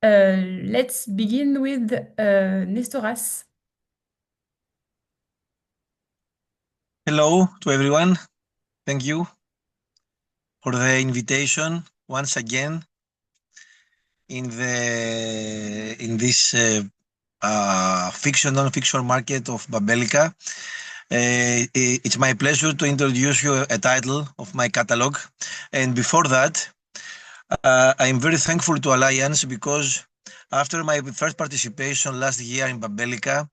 Let's begin with Nestoras. Hello to everyone. Thank you for the invitation once again in this non-fiction market of Babelica. It's my pleasure to introduce you a title of my catalog. And before that, I'm very thankful to Alliance because after my first participation last year in Babelica,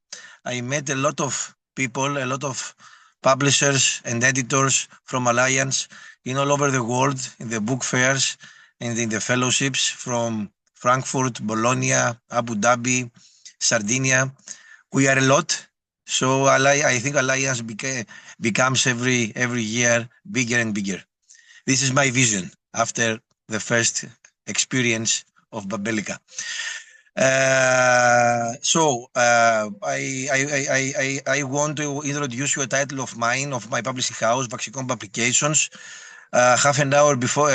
I met a lot of people, a lot of publishers and editors from Alliance in all over the world, in the book fairs and in the fellowships from Frankfurt, Bologna, Abu Dhabi, Sardinia. We are a lot. So I think Alliance becomes every year bigger and bigger. This is my vision after the first experience of Babelica. I want to introduce you a title of mine, of my publishing house, Vaxicom Publications. Half an hour before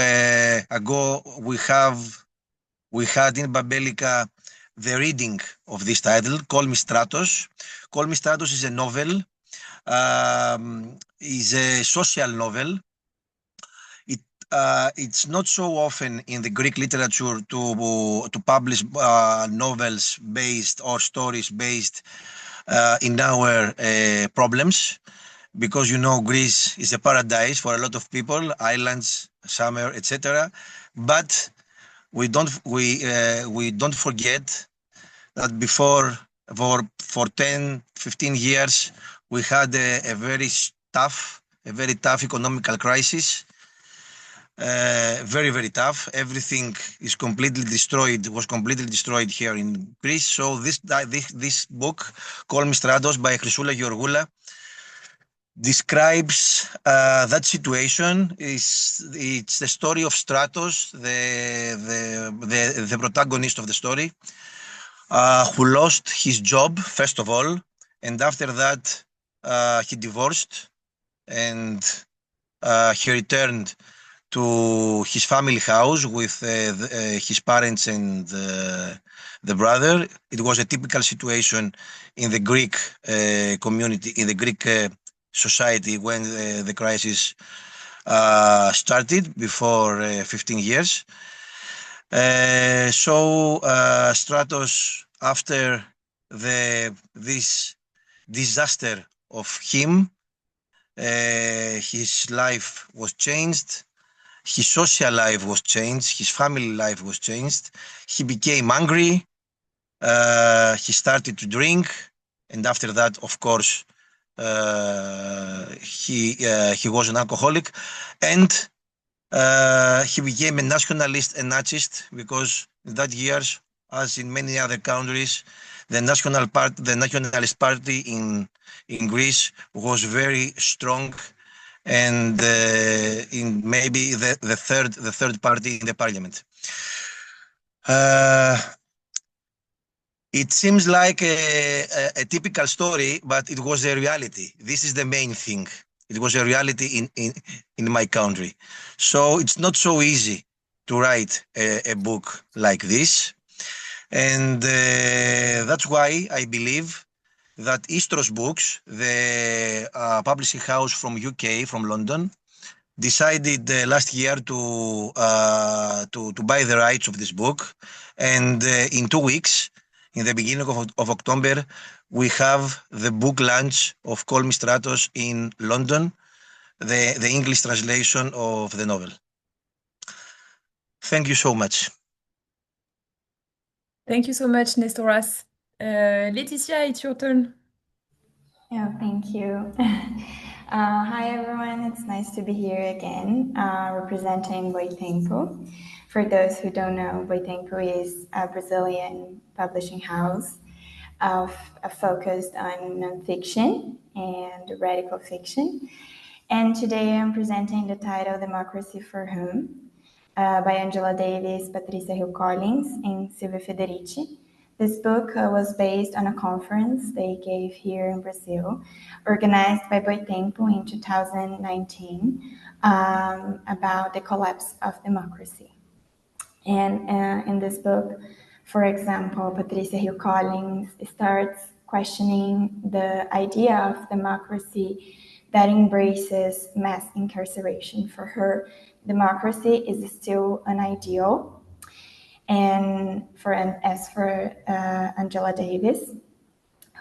ago, we had in Babelica the reading of this title, Call Me Stratos. Call Me Stratos is a novel, is a social novel. It's not so often in the Greek literature to publish novels based or stories based in our problems, because Greece is a paradise for a lot of people, islands, summer, etc. But we don't forget that before for 10-15 years we had a very tough economical crisis. Very, very tough. Everything is was completely destroyed here in Greece. So this book, Call Me Stratos by Chrysoula Georgoula, describes that situation. It's the story of Stratos, the protagonist of the story, who lost his job, first of all, and after that he divorced, and he returned to his family house with his parents and the brother. It was a typical situation in the Greek community, in the Greek society when the crisis started before 15 years. Stratos, after this disaster of him, his life was changed. His social life was changed. His family life was changed. He became angry. He started to drink, and after that, of course, he was an alcoholic, and he became a nationalist and Nazist, because in that years, as in many other countries, the nationalist party in Greece was very strong, and in maybe the third party in the parliament. It seems like a typical story, but it was a reality. This is the main thing. It was a reality in my country. So it's not so easy to write a book like this. And that's why I believe that Istros Books, the publishing house from UK, from London, decided last year to buy the rights of this book. And in 2 weeks, in the beginning of October, we have the book launch of Call Me Stratos in London, the English translation of the novel. Thank you so much. Thank you so much, Nestoras. Laetitia, it's your turn. Yeah, thank you. Hi, everyone. It's nice to be here again, representing Boitempo. For those who don't know, Boitempo is a Brazilian publishing house focused on nonfiction and radical fiction. And today I'm presenting the title Democracy for Whom by Angela Davis, Patricia Hill Collins, and Silvia Federici. This book was based on a conference they gave here in Brazil, organized by Boitempo in 2019, about the collapse of democracy. And in this book, For example, Patricia Hill Collins starts questioning the idea of democracy that embraces mass incarceration. For her, democracy is still an ideal. And as for Angela Davis,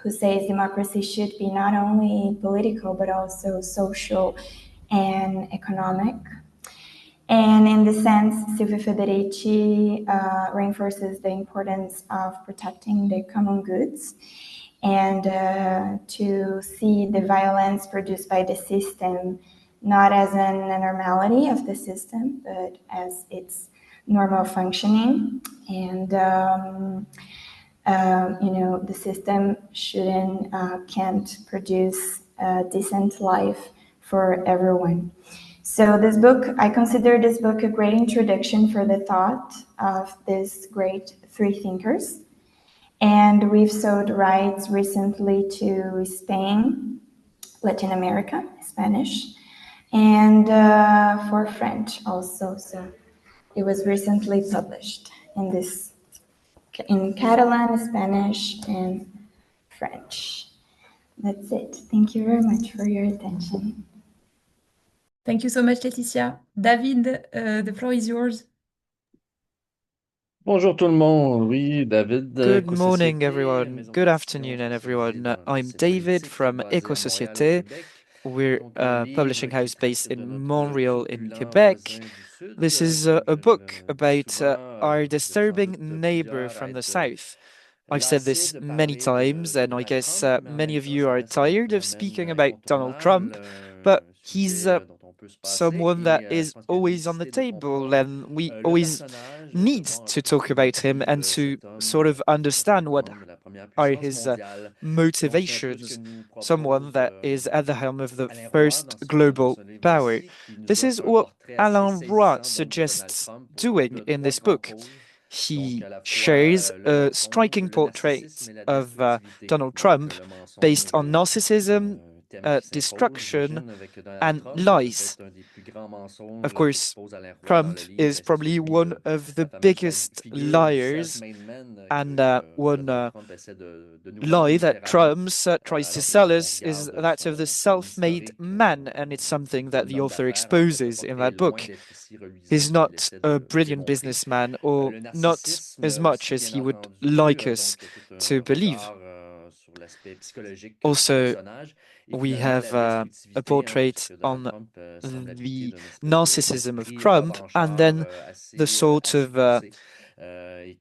who says democracy should be not only political but also social and economic. And in this sense, Silvia Federici reinforces the importance of protecting the common goods and to see the violence produced by the system not as an abnormality of the system, but as its normal functioning. And the system can't produce a decent life for everyone. So this book, I consider this book a great introduction for the thought of these great three thinkers. And we've sold rights recently to Spain, Latin America, Spanish, and for French also. So it was recently published in Catalan, Spanish, and French. That's it. Thank you very much for your attention. Thank you so much, Laetitia. David, the floor is yours. Bonjour tout le monde. Oui, David. Good morning, everyone. Good afternoon, and everyone. I'm David from Éco-Société. We're a publishing house based in Montreal, in Quebec. This is a book about our disturbing neighbor from the south. I've said this many times, and I guess many of you are tired of speaking about Donald Trump, but he's someone that is always on the table, and we always need to talk about him and to sort of understand what are his motivations, someone that is at the helm of the first global power. This is what Alain Roy suggests doing in this book. He shares a striking portrait of Donald Trump based on narcissism, destruction, and lies. Of course, Trump is probably one of the biggest liars, and one lie that Trump tries to sell us is that of the self-made man, and it's something that the author exposes in that book. He's not a brilliant businessman, or not as much as he would like us to believe. Also, we have a portrait on the narcissism of Trump, and then the sort of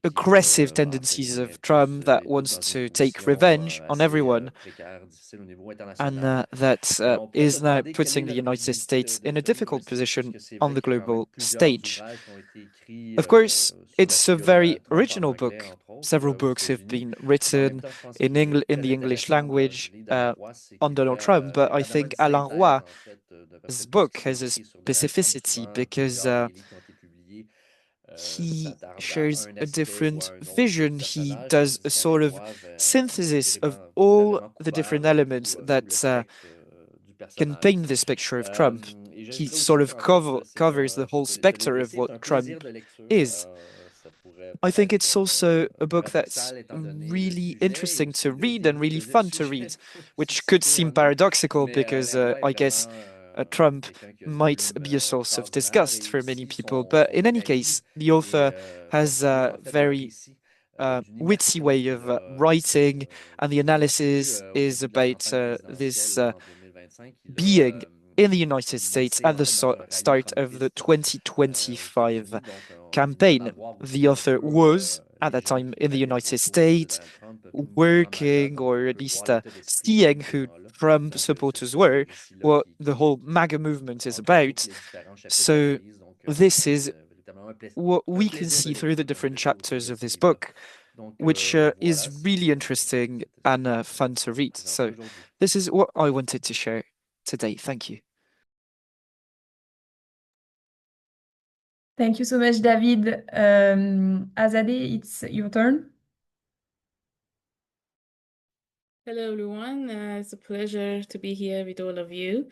aggressive tendencies of Trump that wants to take revenge on everyone, and that is now putting the United States in a difficult position on the global stage. Of course, it's a very original book. Several books have been written in the English language on Donald Trump, but I think Alain Roy's book has a specificity because he shares a different vision. He does a sort of synthesis of all the different elements that can paint this picture of Trump. He sort of covers the whole spectrum of what Trump is. I think it's also a book that's really interesting to read and really fun to read, which could seem paradoxical because I guess Trump might be a source of disgust for many people. But in any case, the author has a very witty way of writing, and the analysis is about this being in the United States at the start of the 2025 campaign. The author was, at that time, in the United States, working, or at least seeing who Trump supporters were, what the whole MAGA movement is about. So this is what we can see through the different chapters of this book, which is really interesting and fun to read. So this is what I wanted to share today. Thank you. Thank you so much, David. Azadeh, it's your turn. Hello, everyone. It's a pleasure to be here with all of you.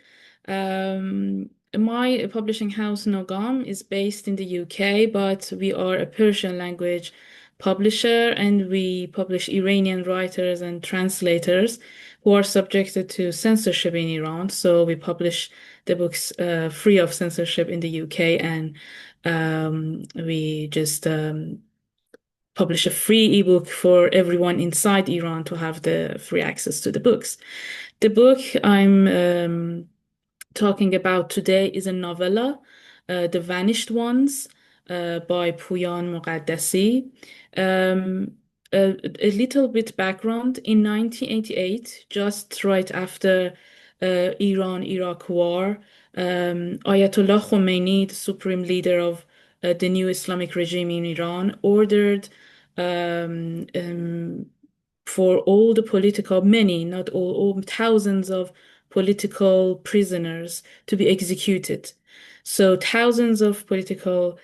My publishing house, Nogam, is based in the UK, but we are a Persian language publisher, and we publish Iranian writers and translators who are subjected to censorship in Iran. So we publish the books free of censorship in the UK, and we just publish a free ebook for everyone inside Iran to have the free access to the books. The book I'm talking about today is a novella, The Vanished Ones, by Puyan Muqaddasi. Um, a little bit background. In 1988, just right after Iran-Iraq war, Ayatollah Khomeini, the supreme leader of the new Islamic regime in Iran, ordered um, um, for all the political, many, not all thousands of political prisoners to be executed. So thousands of political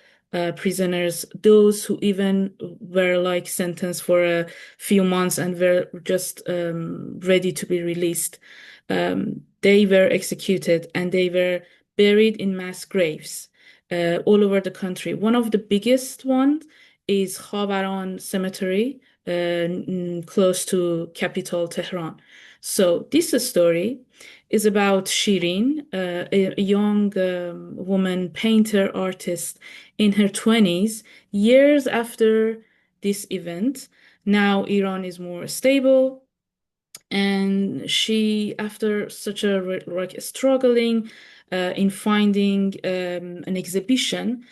prisoners, those who even were like sentenced for a few months and were just ready to be released, they were executed and they were buried in mass graves all over the country. One of the biggest ones is Khabaran Cemetery, close to capital Tehran. So this story is about Shirin, a young woman, painter, artist in her 20s, years after this event. Now Iran is more stable, and she, after such a like struggling in finding an exhibition,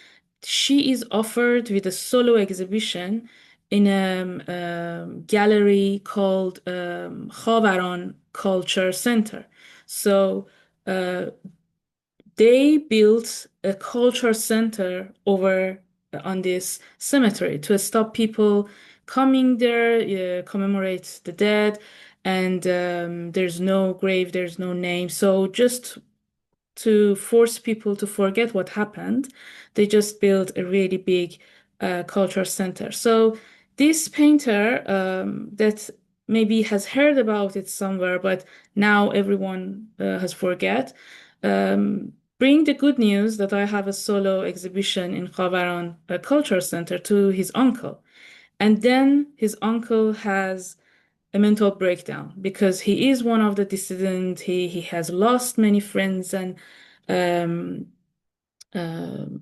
she is offered with a solo exhibition in a gallery called Khavaran Culture Center. So they built a culture center over on this cemetery to stop people coming there, commemorate the dead, and there's no grave, there's no name. So just to force people to forget what happened, they just built a really big culture center. So this painter that maybe has heard about it somewhere, but now everyone has forget, bring the good news that I have a solo exhibition in Khavaran Culture Center to his uncle. And then his uncle has a mental breakdown because he is one of the dissidents. He has lost many friends and um, um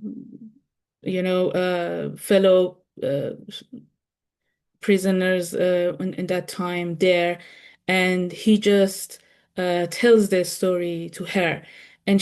fellow prisoners in that time there, and he just tells their story to her. And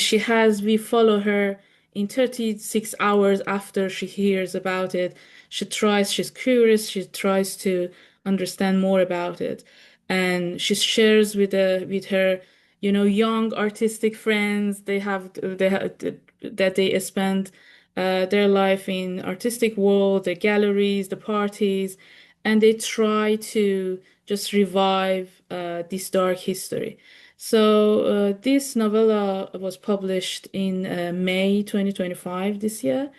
we follow her in 36 hours after she hears about it. She's curious, she tries to understand more about it. And she shares with her, young artistic friends. They have that they spend their life in artistic world, the galleries, the parties, and they try to just revive this dark history. So this novella was published in May 2025 this year,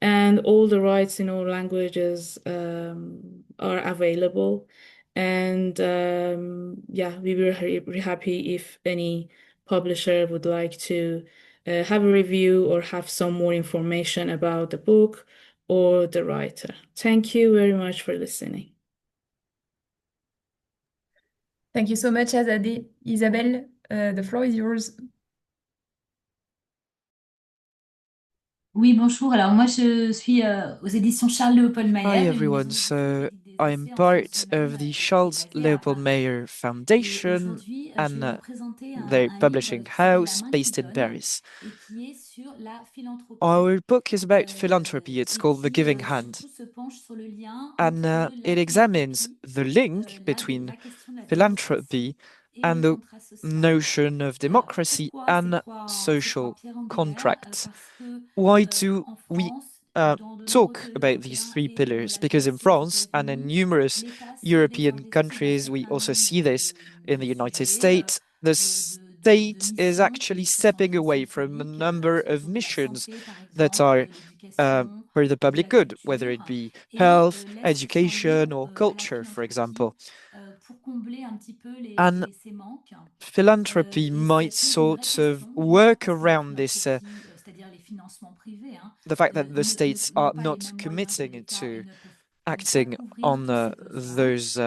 and all the rights in all languages are available. And yeah, we were very happy if any publisher would like to have a review or have some more information about the book or the writer. Thank you very much for listening. Thank you so much, Azadeh. Isabelle, the floor is yours. Oui, bonjour. Alors moi, je suis aux éditions Charles Léopold Hi Mayer, une everyone, maison so qui publie des I'm essais en part fiction of the américaine Charles basée à Leopold Paris. Mayer Et Foundation aujourd'hui, je and vais vous présenter their un livre publishing qui s'appelle La house main qui based in donne Paris. et qui est sur la philanthropie. Our book is about philanthropy. It's Et called The qui Giving Hand, surtout se penche sur le lien and entre it la examines philanthropie, the link la between question de la philanthropy démocratie et and le the contrat social. notion of Alors, democracy pourquoi and ces trois social pierres angulaires? contracts? Parce que Why do en we France, dans de nombreux talk pays about these européens three et dans pillars? la Because in Grèce et aux France and in États-Unis, numerous l'État cède des European investissements countries, sur we plein also see nombre this in the de United sujets, States, the de state is missions actually qui sont stepping liées au away service from a public, number sur of autour de la missions santé, par that exemple, are de l'éducation, for the de public la good, whether it culture, be et health, laisse sans education, livre or à la culture, for example. philanthropie pour combler un petit peu And ces manques. philanthropy Et might ça pose une vraie sort of question, déjà, work parce que la around this, philanthropie, c'est-à-dire les financements privés, the fact that the ne states n'ont are pas les not mêmes moyens que committing l'État et to ne peuvent acting on those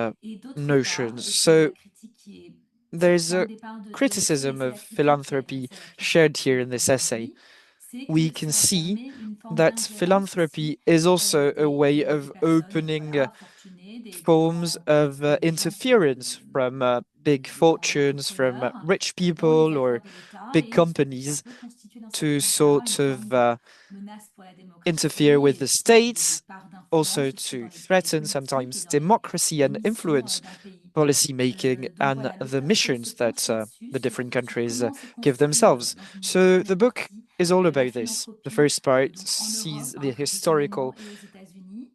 notions. La So critique qui est there's point a de départ de l'essai, criticism c'est of la critique qui philanthropy adresse à la critique shared here in this essay. aujourd'hui, c'est We que can ça see permet une forme that d'ingérence philanthropy aussi is also a way des of personnes, opening voilà, fortunées, des forms grands, of des gens interference from big des grands fortunes, from entrepreneurs rich dans les people or affaires de l'État big et ça companies peut constituer dans to certains cas une sort forme of de menace pour la interfere démocratie with et the surtout de states, part d'influence, also surtout to dans les threaten politiques et sometimes dans democracy les and missions influence d'un pays. policy making Donc and voilà, the l'auteur se missions that penche là-dessus, the different sur countries comment se give construit themselves. dans une So the première book partie is all la about this. The philanthropie first part donc en sees Europe, the précisément, historical et aux États-Unis,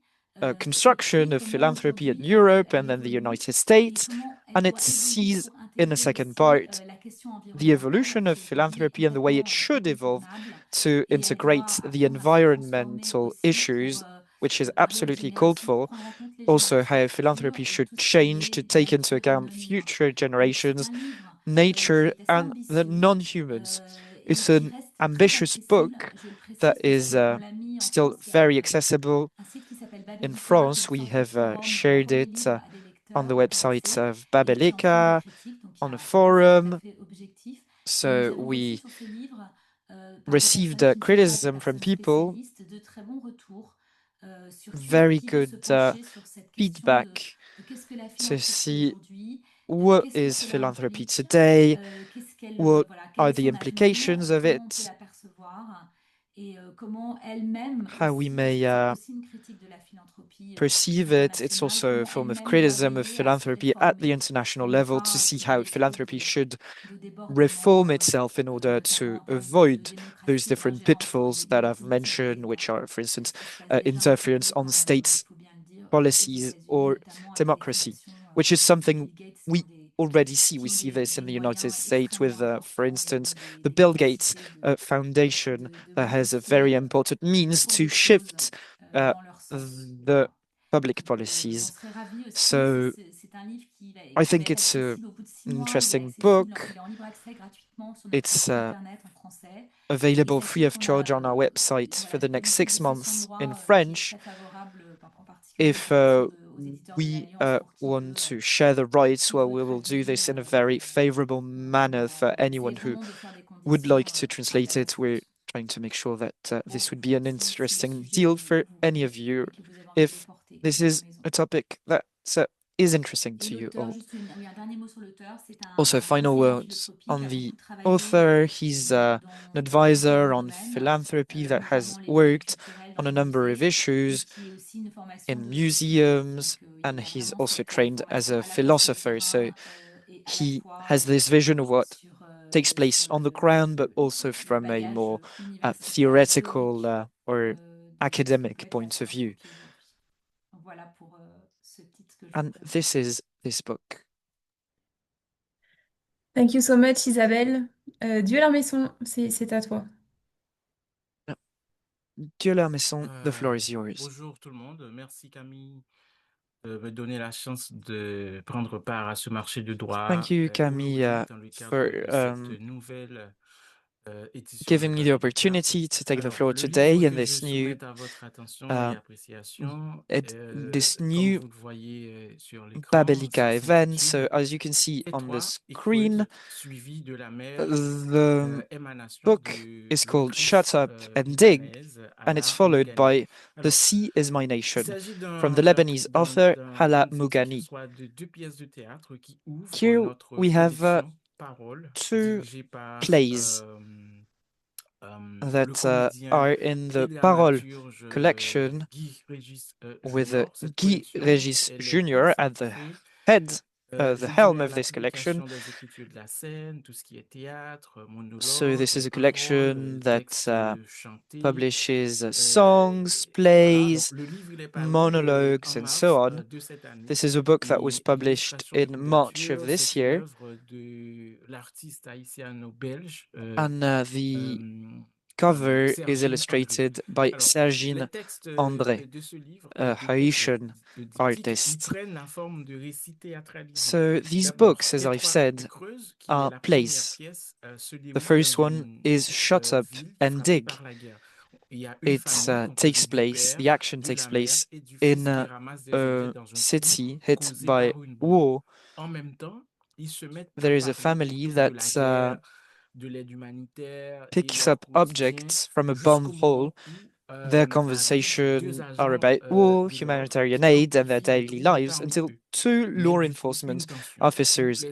construction et of comment philanthropy in aujourd'hui Europe elle and then the évolue United et States. comment elle And it doit évoluer sees pour in the intégrer second aussi part la question the environnementale evolution of qui aujourd'hui est philanthropy and the way it complètement should evolve incontournable to et elle integrate doit the apprendre à se transformer environmental aussi issues, which is parler aux absolutely called générations, pour for. prendre en compte les Also, générations how futures philanthropy et should tout ce qui change to est take into nature et account non-humain. future Donc c'est generations, un livre qui nature, est assez and the ambitieux non-humans. et It's qui an reste très ambitious accessible. book Je le that précise parce is qu'on l'a mis en still France. Il y a very accessible. un site qui s'appelle In Babelika, qui est France, une we sorte de have forum où on shared envoie des it livres à des on the lecteurs website intéressés of et qui en font des Babelika, critiques. Donc on a il y a un site tout à forum. fait objectif. Et nous So avons reçu we sur ce livre par des received personnes qui ne sont pas des criticism from personnes people, spécialistes de très bons retours sur very qui veut se good pencher sur cette question feedback de qu'est-ce que la to philanthropie see aujourd'hui, what qu'est-ce que is cela philanthropy implique, today, qu'est-ce qu'elle, what voilà, quel are est the son avenir, implications of comment on peut it, l'apercevoir et comment elle-même how we aussi, parce may que c'est aussi une critique de la philanthropie perceive it. It's internationale, also a comment form of elle-même doit criticism of veiller à se philanthropy at the réformer international pour ne level to pas see how tomber sur philanthropy should de débordements, reform itself in order notamment to en termes de avoid those démocratie, different d'ingérence dans pitfalls les that lieux I've politiques de mentioned, l'État. which are, for C'est instance, ce qui se passe déjà un petit interference peu, on quand même, il states' faut bien le dire, aux policies États-Unis, or notamment avec les democracy, fondations which is de something Bill Gates we already see. We qui ont see this in des the United moyens States extrêmement with, for importants et instance, donc the des Bill Gates capacités Foundation de that has a very modifier important means trop to de choses shift uh, dans leur sens. the Voilà. public Donc j'en policies. serais ravie aussi. So C'est un livre I qui va think être it's accessible au bout de 6 mois. Il est interesting accessible, book. il est en libre accès gratuitement sur notre It's site internet en français. Et available free sachez of qu'on a charge on our website for voilà, the une next équipe de six cession de months in droit qui est French. très favorable, en particulier If aux éditeurs de we l'Alliance pour want to share the rights, qui well, veut we will do traduire this in a very favorable manner for on essaye anyone who vraiment de faire des would conditions like to translate it. We're intéressantes. trying to make sure that Bon, this would be an si le interesting sujet deal for vous any plaît of you, et que vous avez envie de le if porter this à la is maison. a topic that is interesting Et to you l'auteur, all. juste oui, un dernier mot sur l'auteur, c'est Also, un final conseiller en words philanthropie qui on a the beaucoup travaillé author. He's an dans différents advisor on domaines, philanthropy that has notamment les lieux worked culturels dans on a les number of musées, et issues qui est aussi une formation in de philosophe. museums, Donc il and a he's vraiment also cette trained as formation a à la fois sur le philosopher. So terrain et à la he fois has this vision of what takes place sur on the ground, but also le from a bagage more universitaire, theoretical théorique or de ce que peut academic être la point of view. philanthropie aujourd'hui. Donc voilà pour ce titre que je vous And présente. this is this book. Thank you so much, Isabelle. Dieu la maison, c'est à toi. Dieu la maison, the floor is yours. Bonjour tout le monde. Merci Camille de me donner la chance de prendre part à ce marché de droit Thank you, Camille, aujourd'hui dans le for cadre de cette nouvelle édition du giving me the Café des Clercs. opportunity to take the Alors, floor le today livre in que je this new soumette à votre attention et appréciation, this comme new vous le voyez sur l'écran, Babelika event. So s'intitule as you can see on the Étroit et screen, creuse, suivi de la mer, the émanation book de is called l'autrice Shut Up and Dig, libanaise and it's Ala followed Mougani. by The Alors, Sea is My il Nation s'agit from the Lebanese author Hala qu'il Mougani. soit de deux pièces de théâtre qui ouvrent Here notre we have collection Paroles, two dirigée par plays le that comédien are in et the Parole dramaturge collection Guy Régis with Junior. Cette Guy collection, Régis elle est Jr. at the consacrée, head, the je helm dirais, à of this collection. l'application des écritures de la scène, tout ce qui est théâtre, So this monologue, is a collection paroles, that textes chantés. publishes songs, Voilà, donc plays, le livre il est paru en monologues, and so mars on. de cette année This is a book that was et published l'illustration de in March of couverture, this c'est une year, œuvre de l'artiste haïtiano-belge and the cover is Sergine André. illustrated by Alors, les Sergine textes André, de ce livre, a de textes, Haitian de diptyques, ils artist. prennent la forme de récits théâtralisés. So these D'abord, books, as I've Étroite et said, creuse, qui est are la première plays. pièce, se The déroule dans first one une is Shut Up ville and frappée Dig. par la guerre. takes place, the action takes place in a city hit by war. There is a family that picks up objects from a bomb hole. Their conversations are about war, humanitarian aid, and their daily lives until two law enforcement officers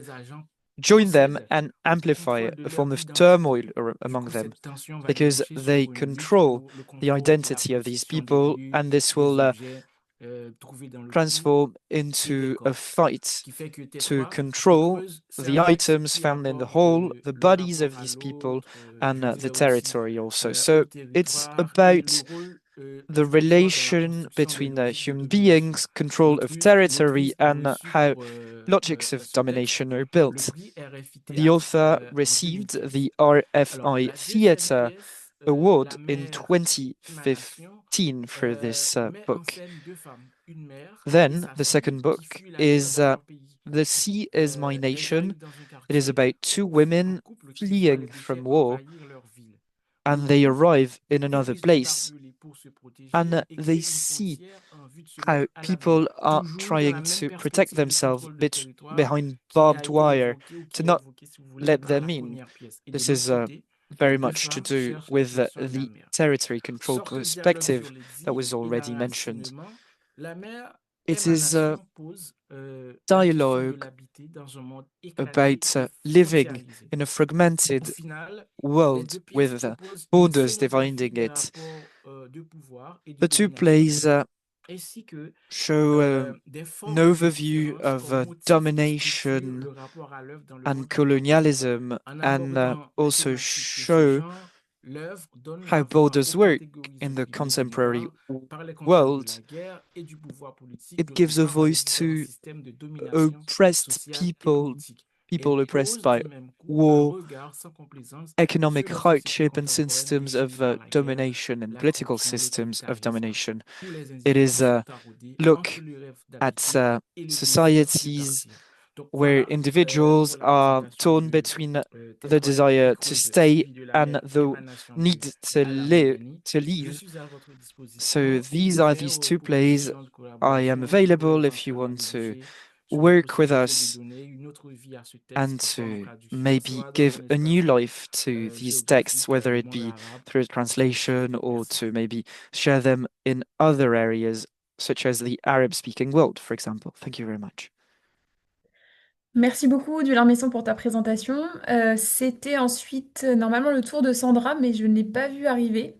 join them and amplify a form of turmoil among them because they control the identity of these people, and this will transform into a fight to control the items found in the hole, the bodies of these people, and the territory also. So it's about the relation between human beings, control of territory, and how logics of domination are built. The author received the RFI Theatre Award in 2015 for this book. Then the second book is The Sea is My Nation. It is about two women fleeing from war, and they arrive in another place, and they see how people are trying to protect themselves behind barbed wire to not let them in. This is very much to do with the territory control perspective that was already mentioned. It is a dialogue about living in a fragmented world with borders dividing it. The two plays show an overview of domination and colonialism, and also show how borders work in the contemporary world. It gives a voice to oppressed people, people oppressed by war, economic hardship, and systems of domination and political systems of domination. It is a look at societies where individuals are torn between the desire to stay and the need to leave. So these two plays. I am available if you want to work with us and to maybe give a new life to these texts, whether it be through translation or to maybe share them in other areas, such as the Arab-speaking world, for example. Thank you very much. Merci beaucoup, Dular Messon, pour ta présentation. C'était ensuite normalement le tour de Sandra, mais je ne l'ai pas vu arriver.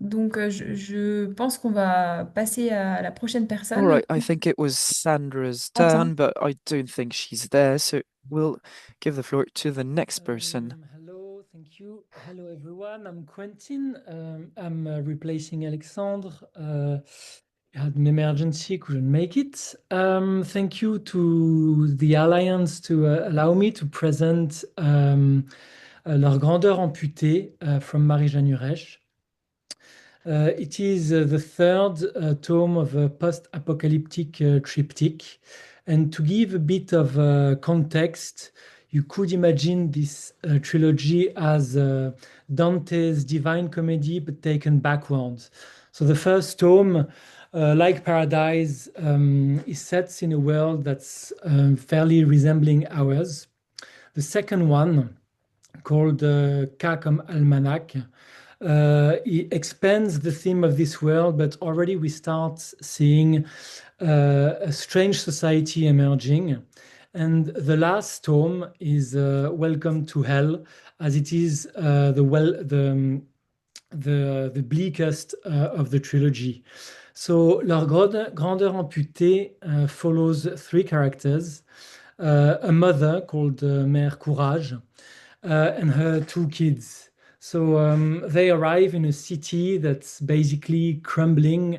Donc, je pense qu'on va passer à la prochaine All personne. right, I think it was Sandra's turn, but I don't think she's there, so we'll give the floor to the next person. Hello, thank you. Hello, everyone. I'm Quentin. I'm replacing Alexandre. He had an emergency, couldn't make it. Thank you to the Alliance to allow me to present Leur grandeur amputée from Marie-Jeanne Huresh. It is the third tome of a post-apocalyptic triptych. And to give a bit of context, you could imagine this trilogy as Dante's Divine Comedy, but taken backwards. So the first tome, like Paradise, is set in a world that's fairly resembling ours. The second one, called K comme Almanach, it expands the theme of this world, but already we start seeing a strange society emerging. And the last tome is Welcome to Hell, as it is the bleakest of the trilogy. So Leur grandeur amputée follows three characters, a mother called Mère Courage, and her two kids. So they arrive in a city that's basically crumbling,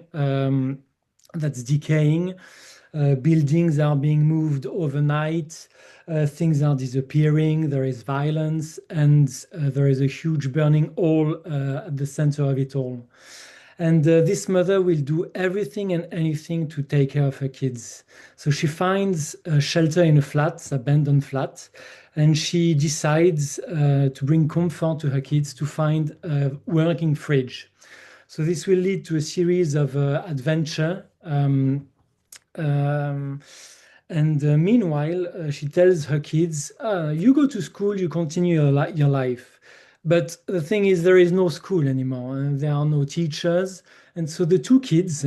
that's decaying. Buildings are being moved overnight. Things are disappearing. There is violence, and there is a huge burning hole at the center of it all. And this mother will do everything and anything to take care of her kids. So she finds shelter in a flat, abandoned flat, and she decides to bring comfort to her kids to find a working fridge. So this will lead to a series of adventure. And meanwhile, she tells her kids, you go to school, you continue your life. But the thing is, there is no school anymore. There are no teachers. And so the two kids,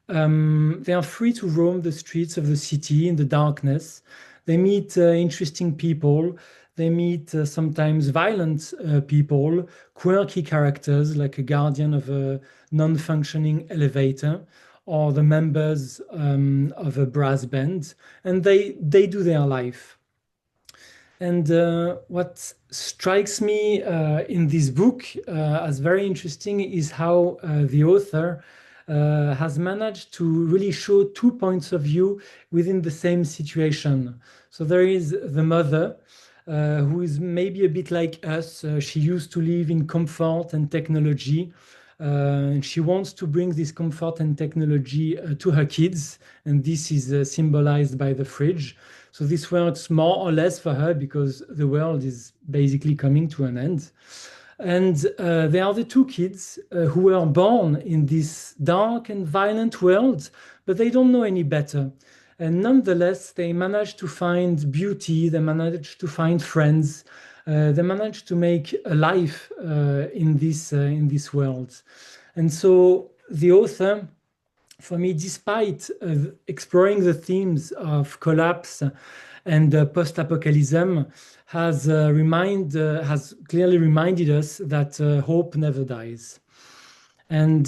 they are free to roam the streets of the city in the darkness. They meet interesting people. They meet sometimes violent people, quirky characters like a guardian of a non-functioning elevator or the members of a brass band, and they do their life. And what strikes me in this book as very interesting is how the author has managed to really show two points of view within the same situation. So there is the mother, who is maybe a bit like us. She used to live in comfort and technology. And she wants to bring this comfort and technology to her kids. And this is symbolized by the fridge. So this works more or less for her because the world is basically coming to an end. And they are the two kids who were born in this dark and violent world, but they don't know any better. And nonetheless, they manage to find beauty, they manage to find friends, they manage to make a life in this world. And so the author, for me, despite exploring the themes of collapse and post-apocalypse, has clearly reminded us that hope never dies. And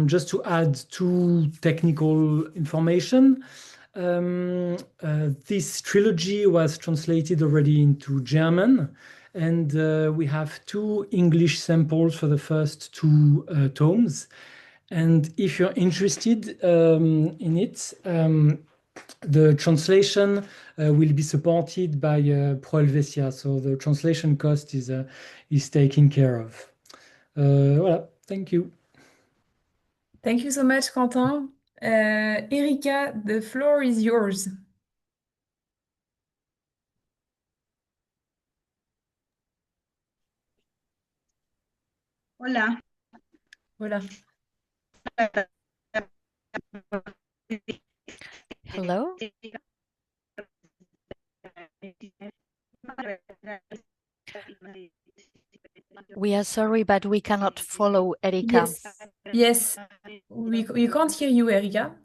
just to add two technical information, this trilogy was translated already into German, and we have two English samples for the first two tomes. And if you're interested in it, the translation will be supported by Pro Helvetia, so the translation cost is taken care of. Voilà, thank you. Thank you so much, Quentin. Erika, the floor is yours. Hola. Voilà. Hello? We are sorry, but we cannot follow Erika. Yes, we can't hear you, Erika.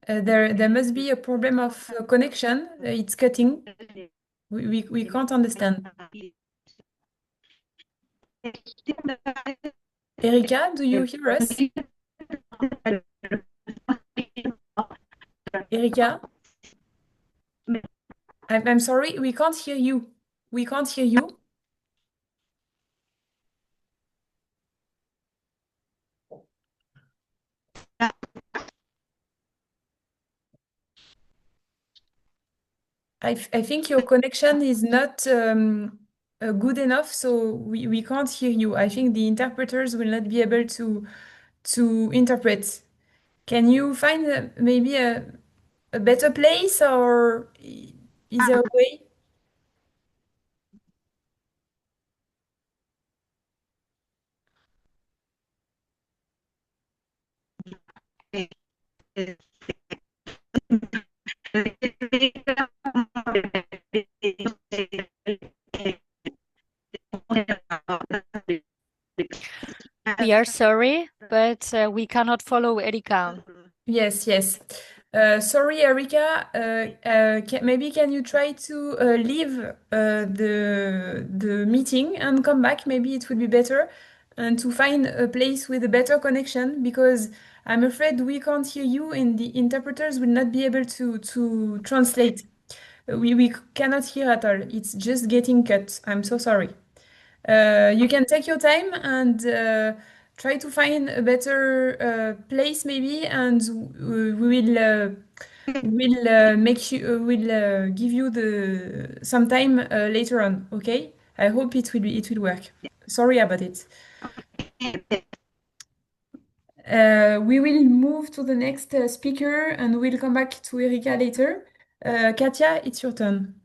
There must be a problem of connection. It's cutting. We can't understand. Erika, do you hear us? Erika? I'm sorry, we can't hear you. We can't hear you. I think your connection is not good enough, so we can't hear you. I think the interpreters will not be able to interpret. Can you find maybe a better place, or is there a way? We are sorry, but we cannot follow Erika. Yes, yes. Sorry, Erika. Maybe can you try to leave the meeting and come back? Maybe it would be better, and to find a place with a better connection, because I'm afraid we can't hear you, and the interpreters will not be able to translate. We cannot hear at all. It's just getting cut. I'm so sorry. You can take your time and try to find a better place maybe, and we'll make you we'll give you the some time later on. Okay? I hope it will work. Sorry about it. We will move to the next speaker, and we'll come back to Erika later. Katia, it's your turn.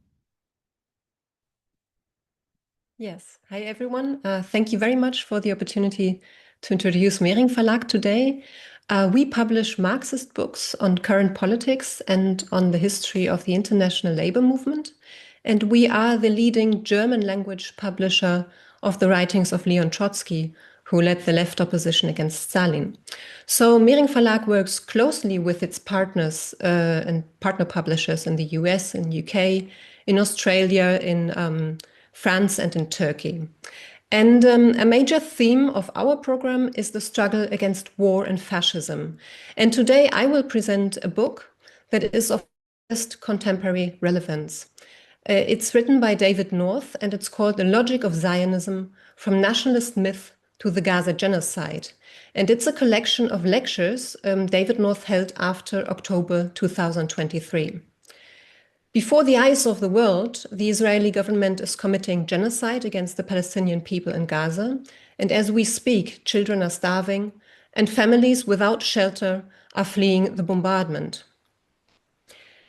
Yes. Hi, everyone. Thank you very much for the opportunity to introduce Mehring Verlag today. We publish Marxist books on current politics and on the history of the international labor movement. And we are the leading German language publisher of the writings of Leon Trotsky, who led the left opposition against Stalin. So Mehring Verlag works closely with its partners and partner publishers in the US, in UK, in Australia, in France, and in Turkey. And a major theme of our program is the struggle against war and fascism. And today I will present a book that is of contemporary relevance. It's written by David North, and it's called The Logic of Zionism: From Nationalist Myth to the Gaza Genocide. And it's a collection of lectures David North held after October 2023. Before the eyes of the world, the Israeli government is committing genocide against the Palestinian people in Gaza. And as we speak, children are starving, and families without shelter are fleeing the bombardment.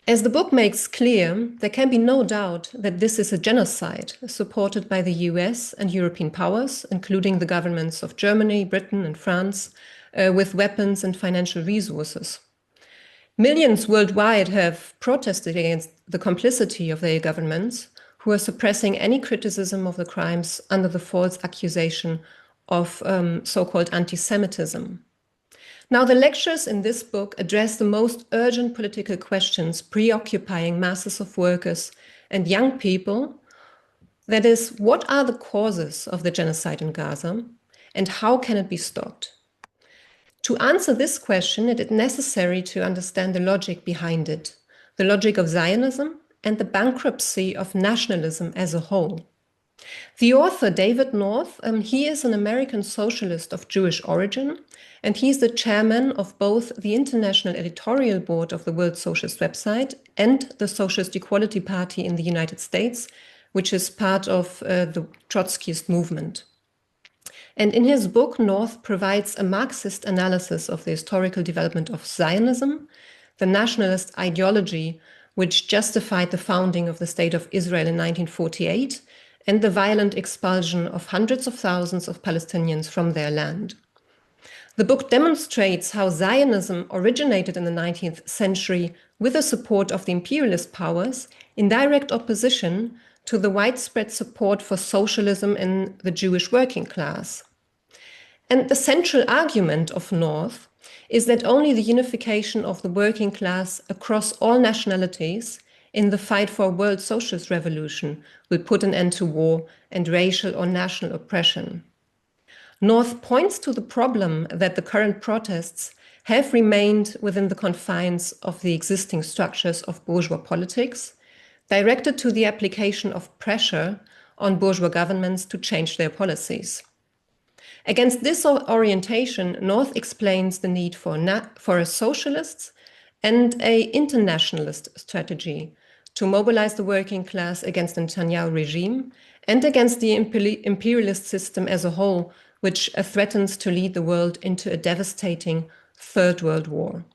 As the book makes clear, there can be no doubt that this is a genocide supported by the US and European powers, including the governments of Germany, Britain, and France, with weapons and financial resources. Millions worldwide have protested against the complicity of their governments, who are suppressing any criticism of the crimes under the false accusation of so-called anti-Semitism. Now, the lectures in this book address the most urgent political questions preoccupying masses of workers and young people. That is, what are the causes of the genocide in Gaza, and how can it be stopped? To answer this question, it is necessary to understand the logic behind it, the logic of Zionism and the bankruptcy of nationalism as a whole. The author, David North, he is an American socialist of Jewish origin, and he's the chairman of both the International Editorial Board of the World Socialist website and the Socialist Equality Party in the United States, which is part of the Trotskyist movement. And in his book, North provides a Marxist analysis of the historical development of Zionism, the nationalist ideology which justified the founding of the State of Israel in 1948, and the violent expulsion of hundreds of thousands of Palestinians from their land. The book demonstrates how Zionism originated in the 19th century with the support of the imperialist powers in direct opposition to the widespread support for socialism in the Jewish working class. And the central argument of North is that only the unification of the working class across all nationalities in the fight for a world socialist revolution will put an end to war and racial or national oppression. North points to the problem that the current protests have remained within the confines of the existing structures of bourgeois politics, directed to the application of pressure on bourgeois governments to change their policies. Against this orientation, North explains the need for a socialist and an internationalist strategy to mobilize the working class against the Netanyahu regime and against the imperialist system as a whole, which threatens to lead the world into a devastating Third World War.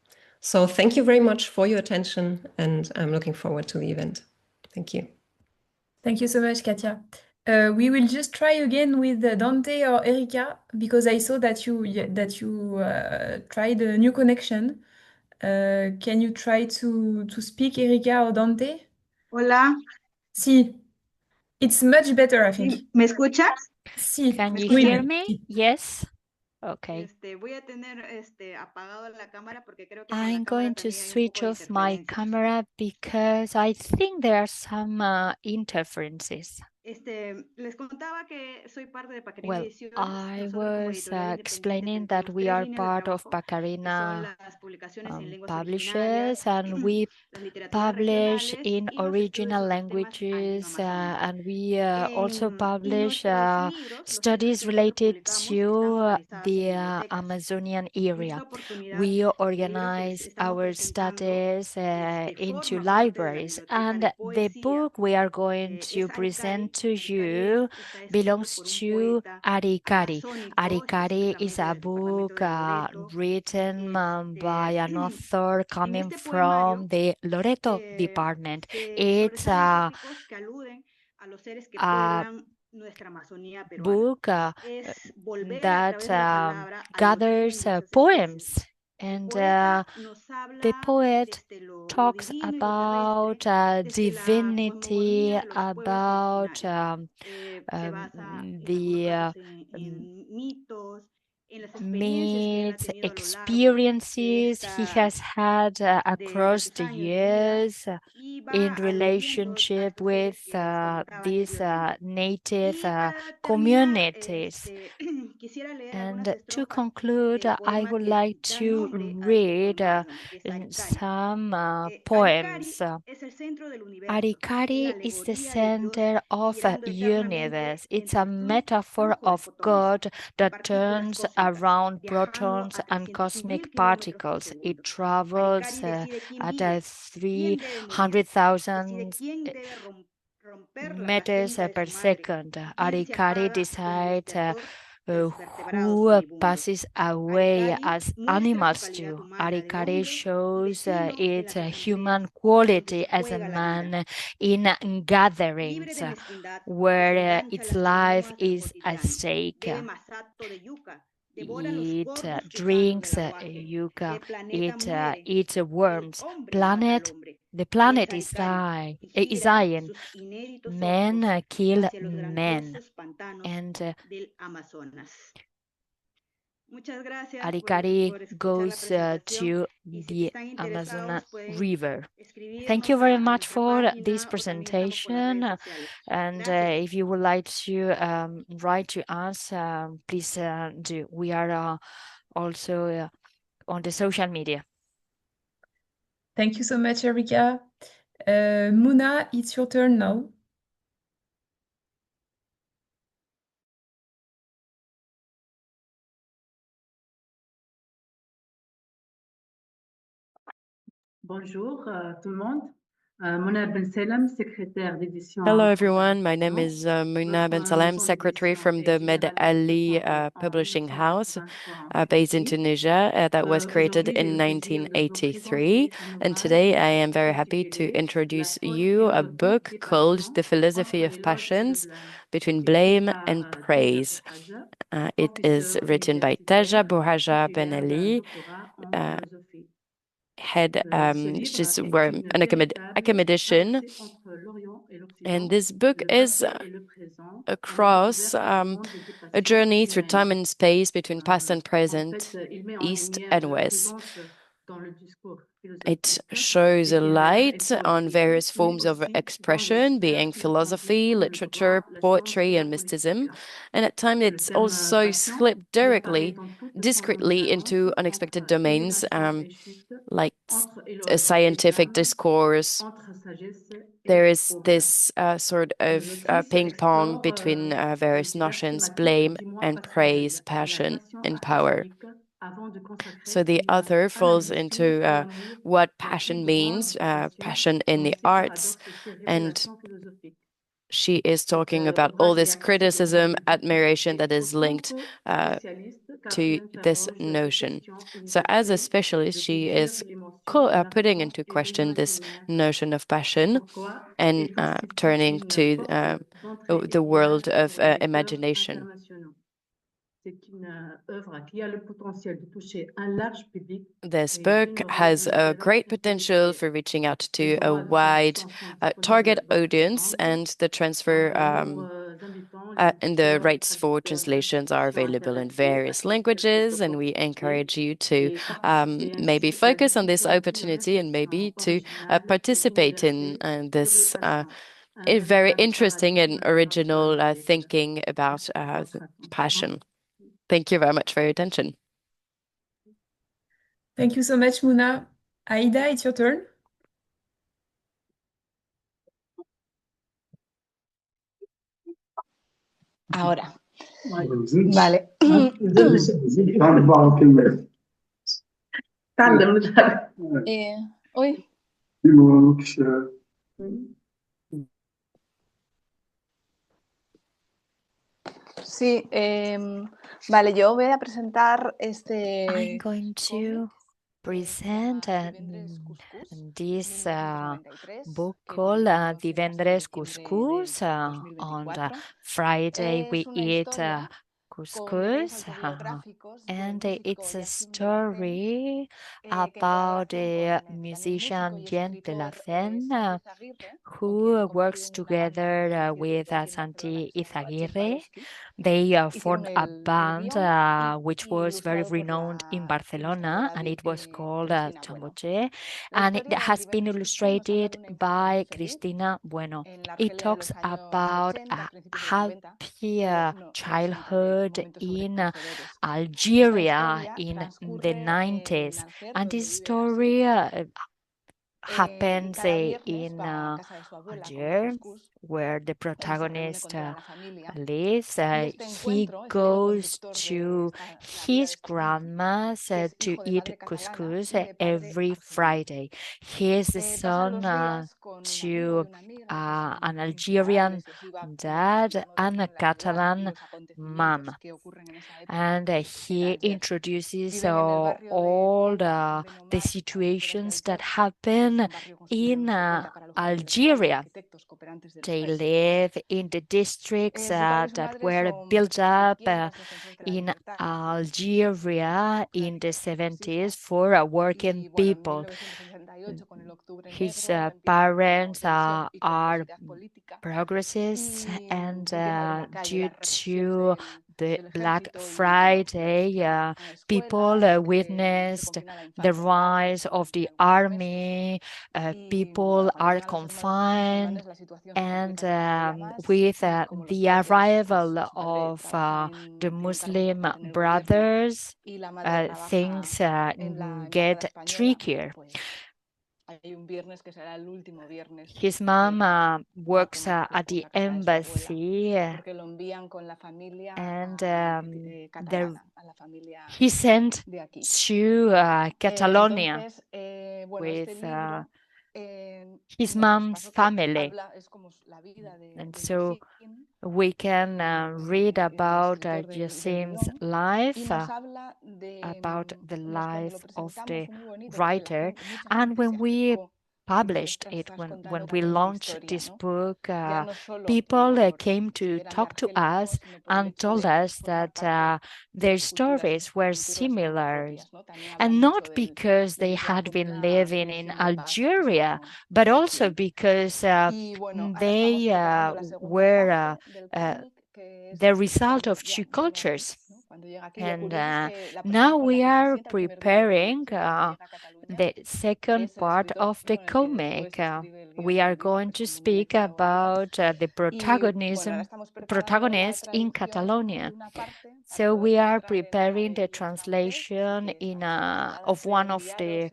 So thank you very much for your attention, and I'm looking forward to the event. Thank you. Thank you so much, Katia. We will just try again with Dante or Erika, because I saw that you tried a new connection. Can you try to speak, Erika or Dante? Hola. Sí. It's much better, I think. ¿Me escuchas? Sí. Can you Oui, hear oui. me? Yes. Okay. Voy a tener apagado la cámara porque creo que con la I'm cámara going to también hay un switch poco de off my interferencia. camera because I think there are some interferences. Les contaba que soy parte de Pacarina Well, Ediciones. I Nosotros como was editorial independiente explaining that tenemos we tres are líneas de part of trabajo, que son Pacarina las publicaciones en lenguas publishers, originarias, and we las literaturas publish regionales in y los estudios original sobre temas languages, angloamazónicos. and we also Y publish nuestros libros, los studies textos que nosotros related publicamos, están to organizados the en bibliotecas. Amazonian En area. esta oportunidad, We el libro que organize les estamos our presentando studies into forma parte de la libraries, biblioteca and de the poesía. book we are going Es to present to Arikari. you Está escrito belongs por un to poeta Arikari. amazónico, Arikari is específicamente a del departamento book de Loreto. written by an author En coming este from poemario the Loreto department. se It's sobresalen tópicos que aluden a los seres que a pueblan book that gathers poems. And the poet talks about divinity, about the myths, experiences he has had across the years in relationship with these native communities. And to conclude, I would like to read some poems. Arikari is the center of a universe. It's a metaphor of God that turns around protons and cosmic particles. It travels at 300,000 meters per second. Arikari decides who passes away as animals do. Arikari shows its human quality as a man in gatherings where its life is at stake. It drinks yucca, it eats worms. The planet is dying. Men kill men. And Arikari goes to the Amazon River. Thank you very much for this presentation. And if you would like to write to us, please do. We are also on the social media. Thank you so much, Erika. Muna, it's your turn now. Bonjour tout le monde. Mona Ben Salem, secrétaire d'édition. Hello, everyone. My name is Muna Ben Salem, secretary from the Med Ali Publishing House based in Tunisia that was created in 1983. And today I am very happy to introduce you a book called The Philosophy of Passions Between Blame and Praise. It is written by Taja Bouhaja Ben Ali. She's an academician, and this book is across a journey through time and space between past and present, East and West. It shows a light on various forms of expression, being philosophy, literature, poetry, and mysticism. And at times, it's also slipped discreetly into unexpected domains, like a scientific discourse. There is this sort of ping pong between various notions, blame and praise, passion and power. So the author falls into what passion means, passion in the arts, and she is talking about all this criticism, admiration that is linked to this notion. So as a specialist, she is putting into question this notion of passion and turning to the world of imagination. This book has a great potential for reaching out to a wide target audience, and the transfer and the rights for translations are available in various languages. And we encourage you to maybe focus on this opportunity and maybe to participate in this very interesting and original thinking about passion. Thank you very much for your attention. Thank you so much, Muna. Aida, it's your turn. Ahora. Vale. Uy. Sí, vale, yo voy a presentar I'm going to present this book called Divendres Couscous. On Friday, we eat couscous. And it's a story about a musician, Jean de la Fen, who works together with Santi Izaguirre. They formed a band which was very renowned in Barcelona, and it was called Chamboche, and it has been illustrated by Cristina Bueno. It talks about a happy childhood in Algeria in the 90s, and this story happens in Algiers, where the protagonist lives. He goes to his grandma's to eat couscous every Friday. He is the son to an Algerian dad and a Catalan mom. And he introduces all the situations that happen in Algeria. They live in the districts that were built up in Algeria in the 70s for working people. His parents are progressists, and due to the Black Friday, people witnessed the rise of the army. People are confined, and with the arrival of the Muslim brothers, things get trickier. His mom works at the embassy, and he's sent to Catalonia with his mom's family. And so we can read about Jacim's life, about the life of the writer. And when we published it, when we launched this book, people came to talk to us and told us that their stories were similar. And not because they had been living in Algeria, but also because they were the result of two cultures. And now we are preparing the second part of the comic. We are going to speak about the protagonist in Catalonia. So we are preparing the translation of one of the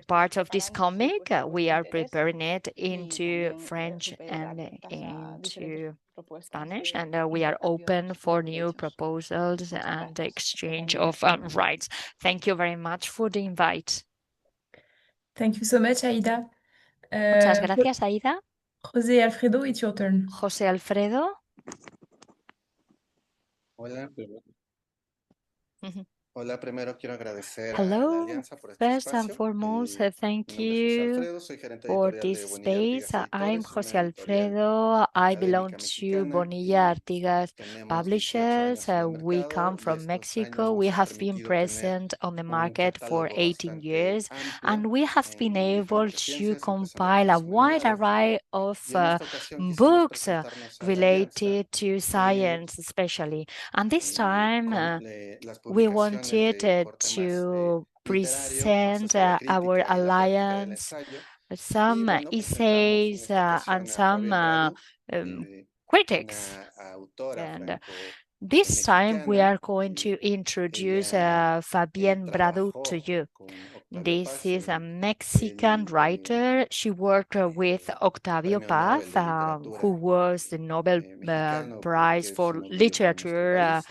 parts of this comic. We are preparing it into French and into Spanish, and we are open for new proposals and exchange of rights. Thank you very much for the invite. Thank you so much, Aida. Muchas gracias, Aida. José Alfredo, it's your turn. José Alfredo. Hola, Hola, primero quiero agradecer a la Hello. Alianza por este First and espacio. foremost, thank Mi nombre es José you Alfredo, soy gerente for editorial this de Bonilla space. Artigas I'm Editores, José una editorial Alfredo. I belong académica to mexicana Bonilla y Artigas tenemos 18 Publishers. años en el We mercado come y from estos Mexico. años We nos han have been permitido tener present on the un market for catálogo 18 bastante years, amplio and we have been en able diferentes to ciencias, empezando por compile a las wide humanidades. array of Y en esta ocasión quisimos books presentarnos a la Alianza related to science, especially. And this time, con las we publicaciones wanted de corte más to literario, más present hacia la our crítica y la práctica del alliance, ensayo. Y some bueno, presentamos en essays esta and ocasión a some Fabián Bradou, critics. una autora And this time we franco-mexicana are going to introduce ella Fabienne Bradou to trabajó you. con Octavio This Paz, is a Mexican writer. She worked with Octavio Premio Nobel Paz, de Literatura who was the Nobel mexicano, Prize porque for su novio vive en nuestro Literature, país.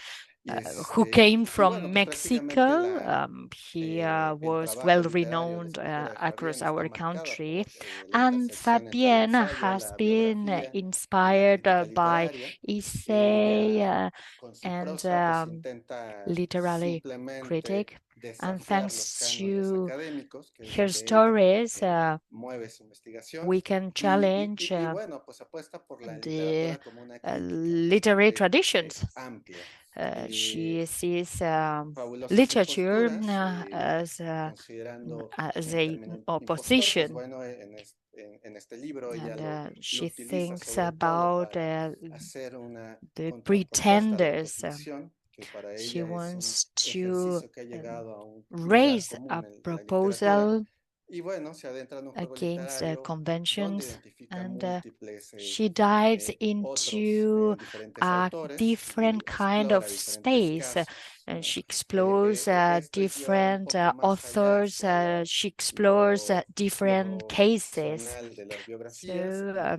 who came Y from bueno, pues prácticamente Mexico. He el was trabajo well literario de renowned escritora de across Fabián está our marcada country. por la And intersección entre el Fabienne ensayo, has la been biografía y la inspired crítica by literaria. essay Ella con su and prosa pues intenta literary simplemente critic. And thanks to her stories, we can challenge the literary traditions. She sees literature as a opposition, and she thinks about the pretenders. She wants to raise a proposal against conventions, and she dives into a different kind of space, and she explores different authors, she explores different cases. So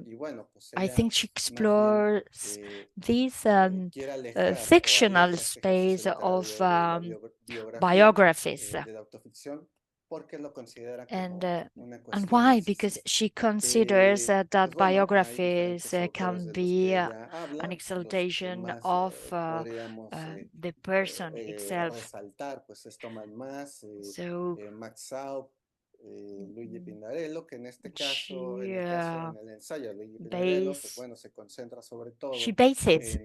I think she explores this fictional space of biographies. And why? Because she considers that biographies can be an exaltation of the person itself. So she bases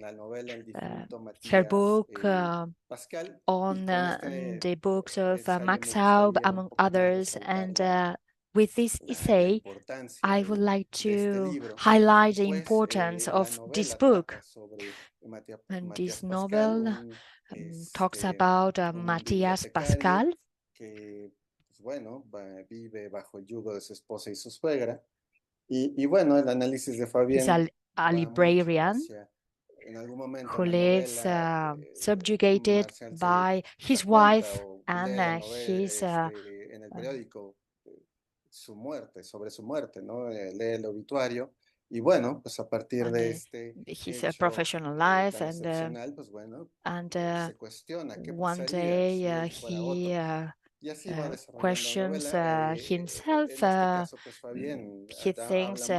her book on the books of Max Aub, among others. And with this essay, I would like to highlight the importance of this book. And this novel talks about Matías Pascal, he's a librarian who lives subjugated by his wife and his his professional life, and one day he questions himself. He thinks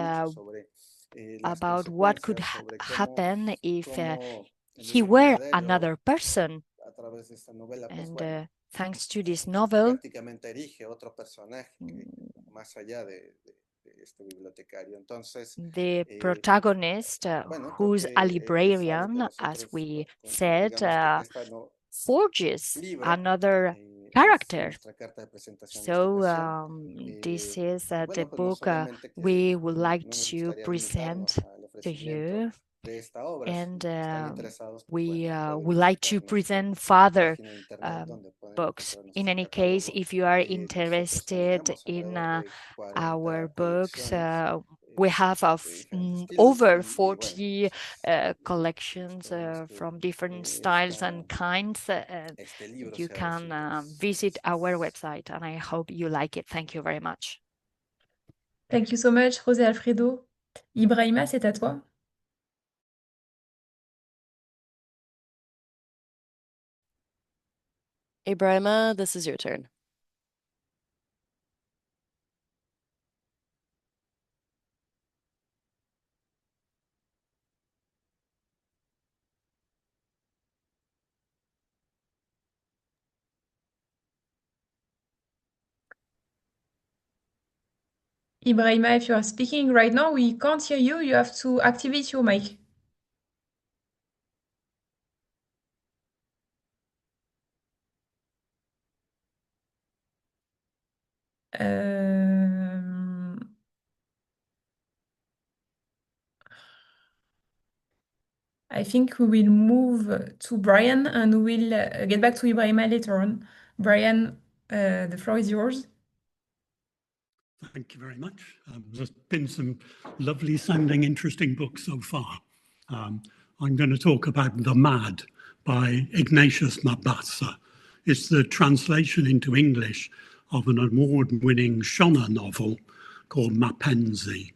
about what could happen if he were another person. And thanks to this novel, the protagonist, who's a librarian, as we said, forges another character. So this is the book we would like to present to you, and we would like to present further books. In any case, if you are interested in our books, we have over 40 collections from different styles and kinds. You can visit our website, and I hope you like it. Thank you very much. Thank you so much, José Alfredo. Ibrahima, c'est à toi. Ibrahima, this is your turn. Ibrahima, if you are speaking right now, we can't hear you. You have to activate your mic. I think we will move to Brian and we'll get back to Ibrahima later on. Brian, the floor is yours. Thank you very much. There's been some lovely sounding, interesting books so far. I'm going to talk about The Mad by Ignatius Mabassa. It's the translation into English of an award-winning Shona novel called Mapenzi.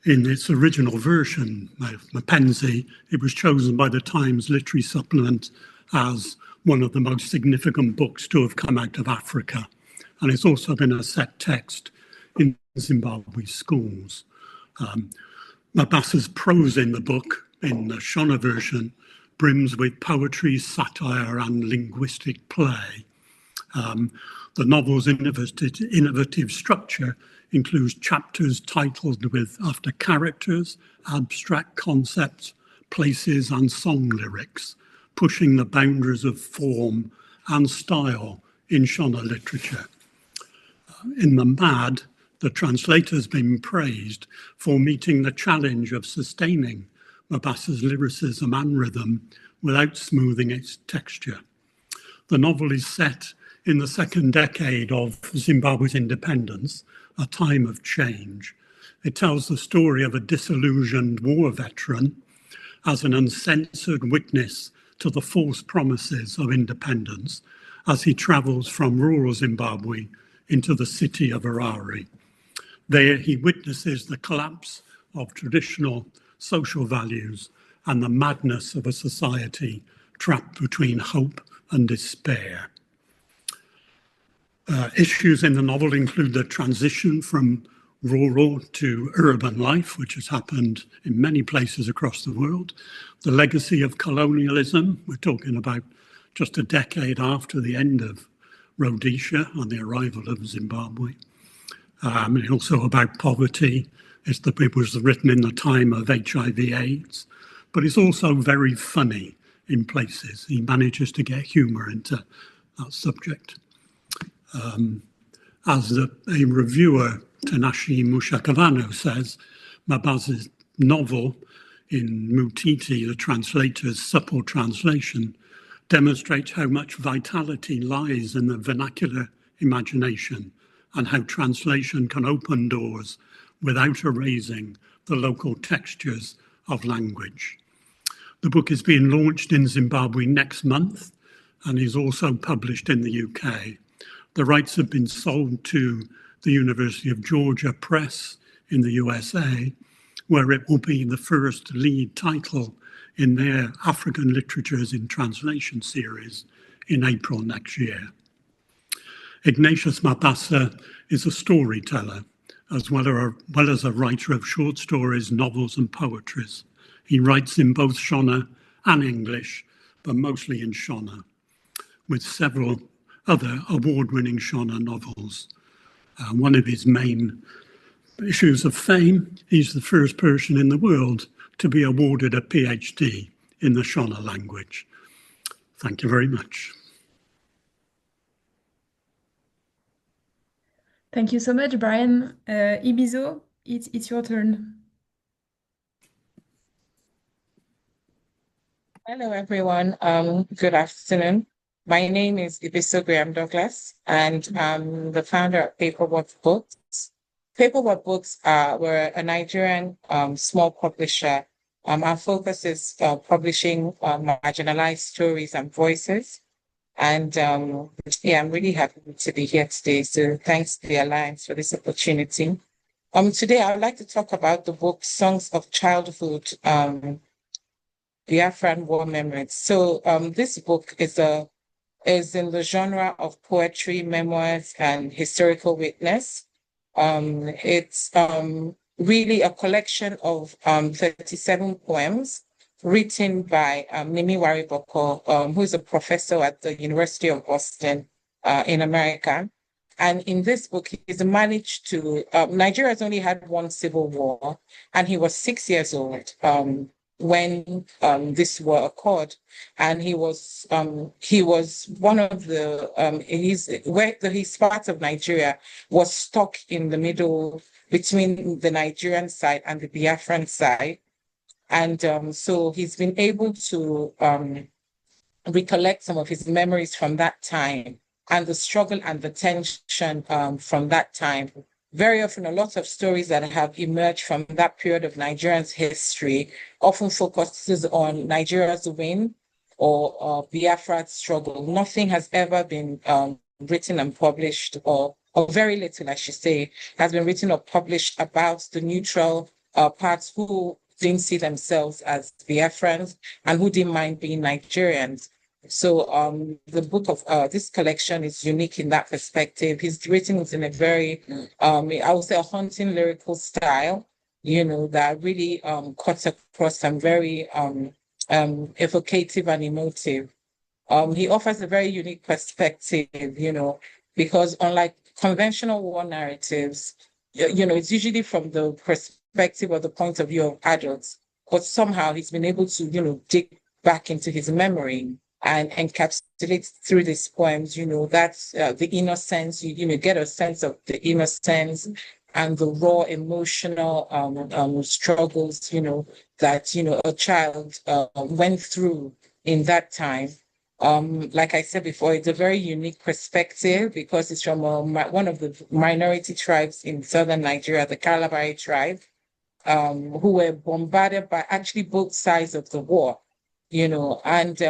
In its original version, Mapenzi, it was chosen by the Times Literary Supplement as one of the most significant books to have come out of Africa. And it's also been a set text in Zimbabwe schools. Mabassa's prose in the book, in the Shona version, brims with poetry, satire, and linguistic play. The novel's innovative structure includes chapters titled after characters, abstract concepts, places, and song lyrics, pushing the boundaries of form and style in Shona literature. In The Mad, the translator's been praised for meeting the challenge of sustaining Mabassa's lyricism and rhythm without smoothing its texture. The novel is set in the second decade of Zimbabwe's independence, a time of change. It tells the story of a disillusioned war veteran as an uncensored witness to the false promises of independence as he travels from rural Zimbabwe into the city of Harare. There he witnesses the collapse of traditional social values and the madness of a society trapped between hope and despair. Issues in the novel include the transition from rural to urban life, which has happened in many places across the world, the legacy of colonialism. We're talking about just a decade after the end of Rhodesia and the arrival of Zimbabwe. And also about poverty. It was written in the time of HIV/AIDS, but it's also very funny in places. He manages to get humour into that subject. As a reviewer, Tanashi Mushakavano, says, Mabassa's novel in Mutiti, the translator's supple translation, demonstrates how much vitality lies in the vernacular imagination and how translation can open doors without erasing the local textures of language. The book is being launched in Zimbabwe next month and is also published in the UK. The rights have been sold to the University of Georgia Press in the USA, where it will be the first lead title in their African Literatures in Translation series in April next year. Ignatius Mabassa is a storyteller, as well as a writer of short stories, novels, and poetries. He writes in both Shona and English, but mostly in Shona, with several other award-winning Shona novels. One of his main issues of fame, he's the first person in the world to be awarded a PhD in the Shona language. Thank you very much. Thank you so much, Brian. Ibizo, it's your turn. Hello, everyone. Good afternoon. My name is Ibiso Graham Douglas, and I'm the founder of Paperwork Books. Paperwork Books we're a Nigerian small publisher. Our focus is publishing marginalized stories and voices. And yeah, I'm really happy to be here today. So thanks to the Alliance for this opportunity. Today, I would like to talk about the book Songs of Childhood, Biafran War Memories. So this book is in the genre of poetry, memoirs, and historical witness. It's really a collection of 37 poems written by Nimi Wariboko, who is a professor at the University of Boston in America. And in this book, he's managed to, Nigeria has only had one civil war, and he was 6 years old when this war occurred, and he was one of the his part of Nigeria was stuck in the middle between the Nigerian side and the Biafran side, and so he's been able to recollect some of his memories from that time and the struggle and the tension from that time. Very often, a lot of stories that have emerged from that period of Nigeria's history often focuses on Nigeria's win or Biafra's struggle. Nothing has ever been written and published, or very little, I should say, has been written or published about the neutral parts who didn't see themselves as Biafrans and who didn't mind being Nigerians. So the book of this collection is unique in that perspective. He's written it in a very, I would say, a haunting lyrical style, that really cuts across some very evocative and emotive. He offers a very unique perspective, because unlike conventional war narratives, it's usually from the perspective or the point of view of adults, but somehow he's been able to, dig back into his memory and encapsulate through these poems, that's the innocence, you get a sense of the innocence and the raw emotional struggles, that, a child went through in that time. Like I said before, it's a very unique perspective because it's from one of the minority tribes in southern Nigeria, the Kalabari tribe, who were bombarded by actually both sides of the war, and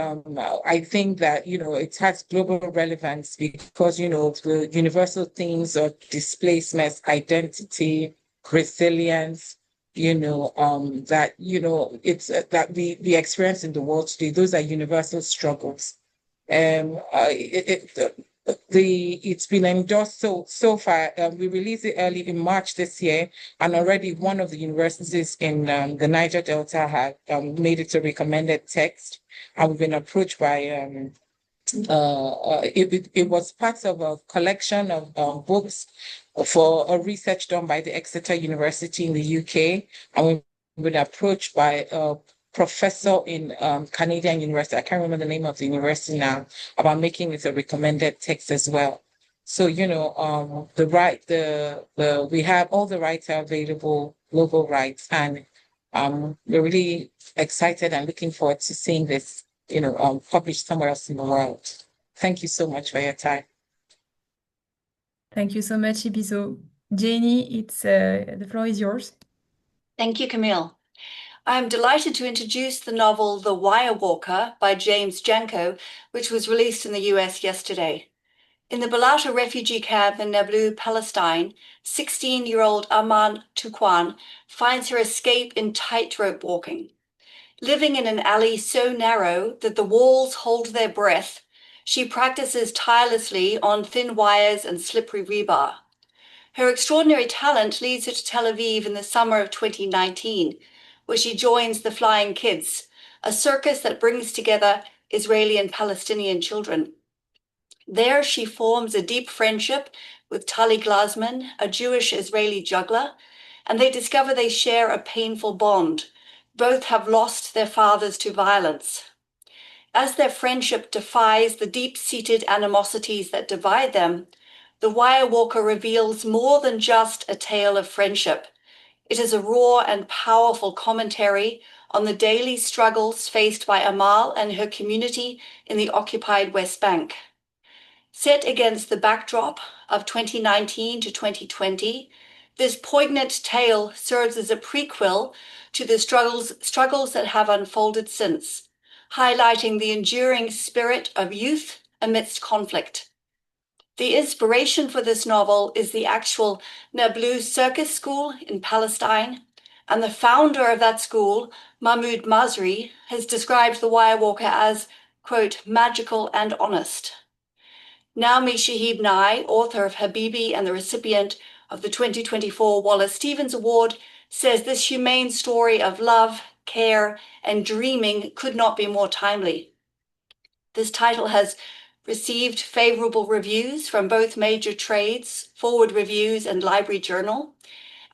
I think that, it has global relevance because, the universal themes of displacement, identity, resilience, that, it's that we experience in the world today, those are universal struggles. It's been endorsed so far. We released it early in March this year, and already one of the universities in the Niger Delta had made it a recommended text, and we've been approached by it was part of a collection of books for a research done by the Exeter University in the UK, and we've been approached by a professor in Canadian University, I can't remember the name of the university now, about making it a recommended text as well. So, we have all the rights are available, global rights, and we're really excited and looking forward to seeing this, published somewhere else in the world. Thank you so much for your time. Thank you so much, Ibiso. Janie, the floor is yours. Thank you, Camille. I'm delighted to introduce the novel The Wire Walker by James Janko, which was released in the US yesterday. In the Balata refugee camp in Nablus, Palestine, 16-year-old Aman Tukwan finds her escape in tightrope walking. Living in an alley so narrow that the walls hold their breath, she practices tirelessly on thin wires and slippery rebar. Her extraordinary talent leads her to Tel Aviv in the summer of 2019, where she joins the Flying Kids, a circus that brings together Israeli and Palestinian children. There she forms a deep friendship with Tali Glasman, a Jewish Israeli juggler, and they discover they share a painful bond. Both have lost their fathers to violence. As their friendship defies the deep-seated animosities that divide them, The Wire Walker reveals more than just a tale of friendship. It is a raw and powerful commentary on the daily struggles faced by Amal and her community in the occupied West Bank. Set against the backdrop of 2019 to 2020, this poignant tale serves as a prequel to the struggles that have unfolded since, highlighting the enduring spirit of youth amidst conflict. The inspiration for this novel is the actual Nablus Circus School in Palestine, and the founder of that school, Mahmoud Masri, has described The Wire Walker as, quote, magical and honest. Naomi Shihib Nye, author of Habibi and the recipient of the 2024 Wallace Stevens Award, says this humane story of love, care, and dreaming could not be more timely. This title has received favorable reviews from both major trades, Forward Reviews and Library Journal,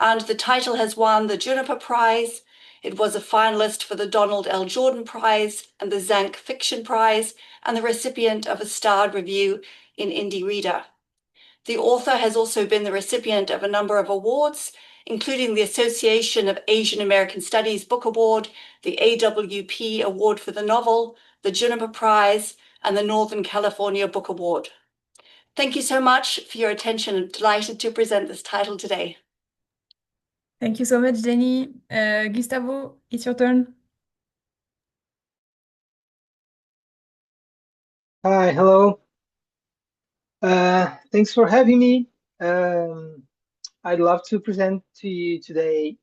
and the title has won the Juniper Prize. It was a finalist for the Donald L. Jordan Prize and the Zank Fiction Prize, and the recipient of a starred review in Indie Reader. The author has also been the recipient of a number of awards, including the Association of Asian American Studies Book Award, the AWP Award for the Novel, the Juniper Prize, and the Northern California Book Award. Thank you so much for your attention. I'm delighted to present this title today. Thank you so much, Jenny. Gustavo, it's your turn. Hi, hello. Thanks for having me. I'd love to present to you today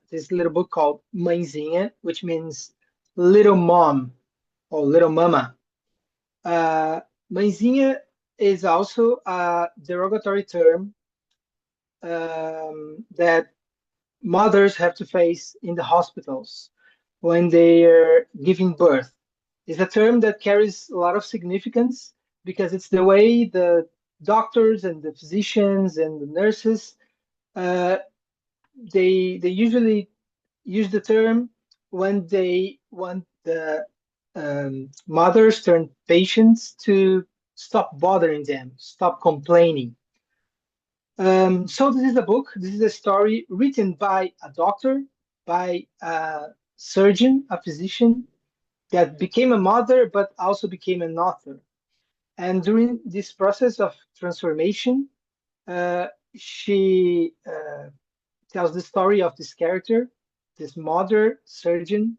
this little book called Mãezinha, which means little mom or little mama. Mãezinha is also a derogatory term that mothers have to face in the hospitals when they are giving birth. It's a term that carries a lot of significance because it's the way the doctors and the physicians and the nurses uh, they usually use the term when they want the mothers turn patients to stop bothering them, stop complaining. So this is a book. This is a story written by a doctor, by a surgeon, a physician that became a mother, but also became an author. And during this process of transformation, she tells the story of this character, this mother surgeon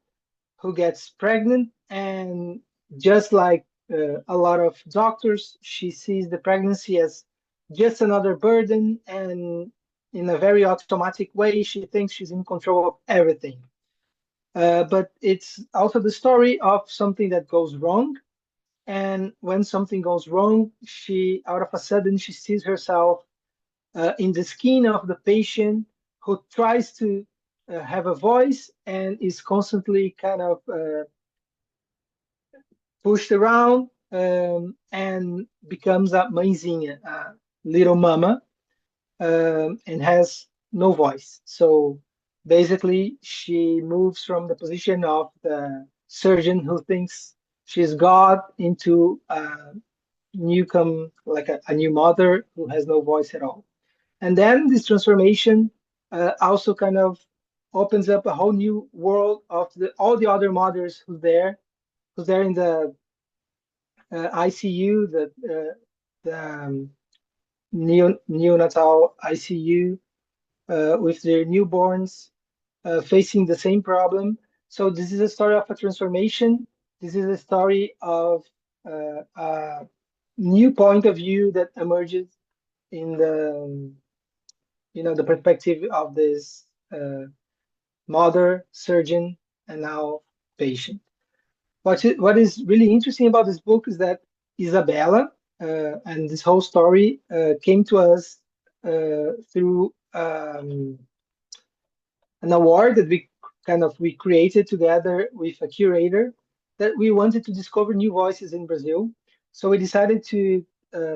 who gets pregnant, and just like a lot of doctors, she sees the pregnancy as just another burden, and in a very automatic way, she thinks she's in control of everything. But it's also the story of something that goes wrong, and when something goes wrong, she out of a sudden she sees herself in the skin of the patient who tries to have a voice and is constantly kind of pushed around and becomes a mãezinha, a little mama, and has no voice. So basically, she moves from the position of the surgeon who thinks she's God into a newcome, like a new mother who has no voice at all. And then this transformation also kind of opens up a whole new world of all the other mothers who's there in the ICU, the neonatal ICU with their newborns facing the same problem. So this is a story of a transformation. This is a story of a new point of view that emerges in the the perspective of this mother, surgeon, and now patient. What is really interesting about this book is that Isabella and this whole story came to us through an award that we created together with a curator that we wanted to discover new voices in Brazil. So we decided to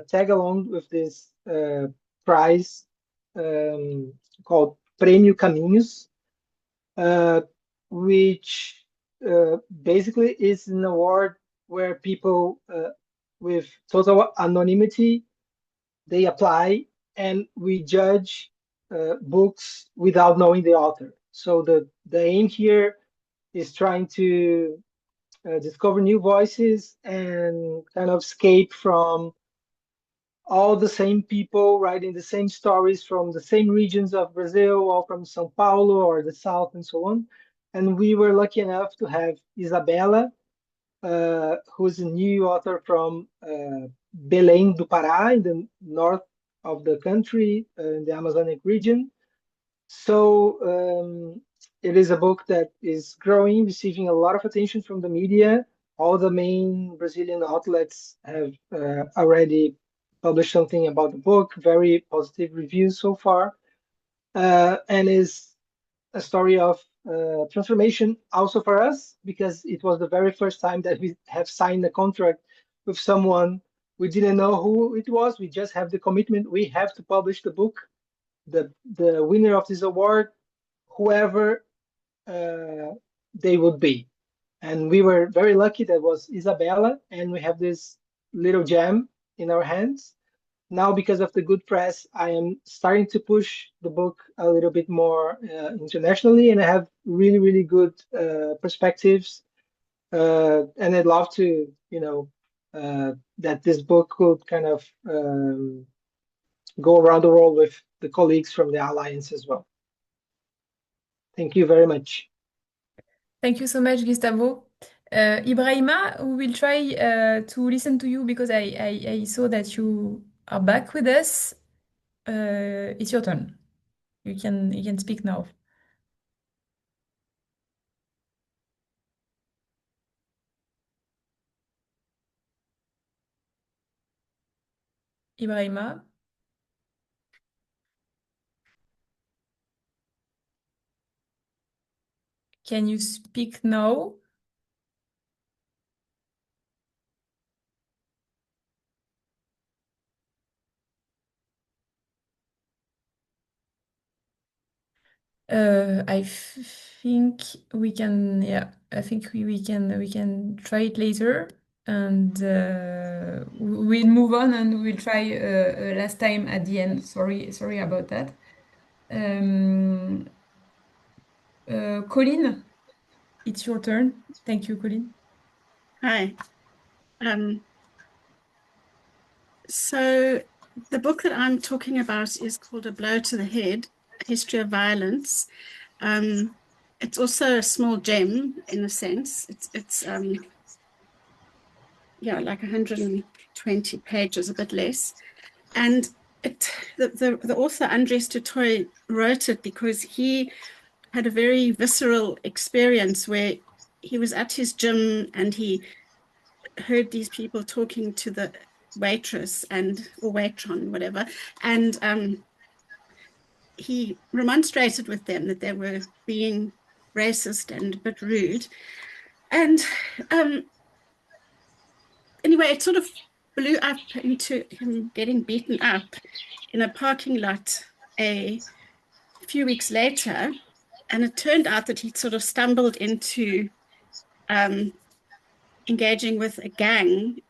tag along with this prize called Prêmio Caminhos, which basically is an award where people with total anonymity they apply, and we judge books without knowing the author. So the aim here is trying to discover new voices and kind of escape from all the same people writing the same stories from the same regions of Brazil or from São Paulo or the South and so on. And we were lucky enough to have Isabella, who's a new author from Belém do Pará in the north of the country, in the Amazonic region. So it is a book that is growing, receiving a lot of attention from the media. All the main Brazilian outlets have already published something about the book, very positive reviews so far, and is a story of transformation also for us because it was the very first time that we have signed a contract with someone. We didn't know who it was. We just have the commitment. We have to publish the book. The winner of this award, whoever they would be. And we were very lucky that was Isabella, and we have this little gem in our hands. Now, because of the good press, I am starting to push the book a little bit more internationally, and I have really, really good perspectives. And I'd love to, that this book could kind of go around the world with the colleagues from the Alliance as well. Thank you very much. Thank you so much, Gustavo. Ibrahima, we will try to listen to you because I saw that you are back with us. It's your turn. You can speak now. Ibrahima. Can you speak now? I think we can, yeah, I think we can try it later, and we'll move on and we'll try last time at the end. Sorry about that. Colin, it's your turn. Thank you, Colin. Hi. So the book that I'm talking about is called A Blow to the Head, A History of Violence. It's also a small gem in a sense. It's yeah, like 120 pages, a bit less. And the author Andres Tutoy wrote it because he had a very visceral experience where he was at his gym and he heard these people talking to the waitress or waitron, whatever, and he remonstrated with them that they were being racist and a bit rude. And anyway, it sort of blew up into him getting beaten up in a parking lot a few weeks later. And it turned out that he'd sort of stumbled into engaging with a gang,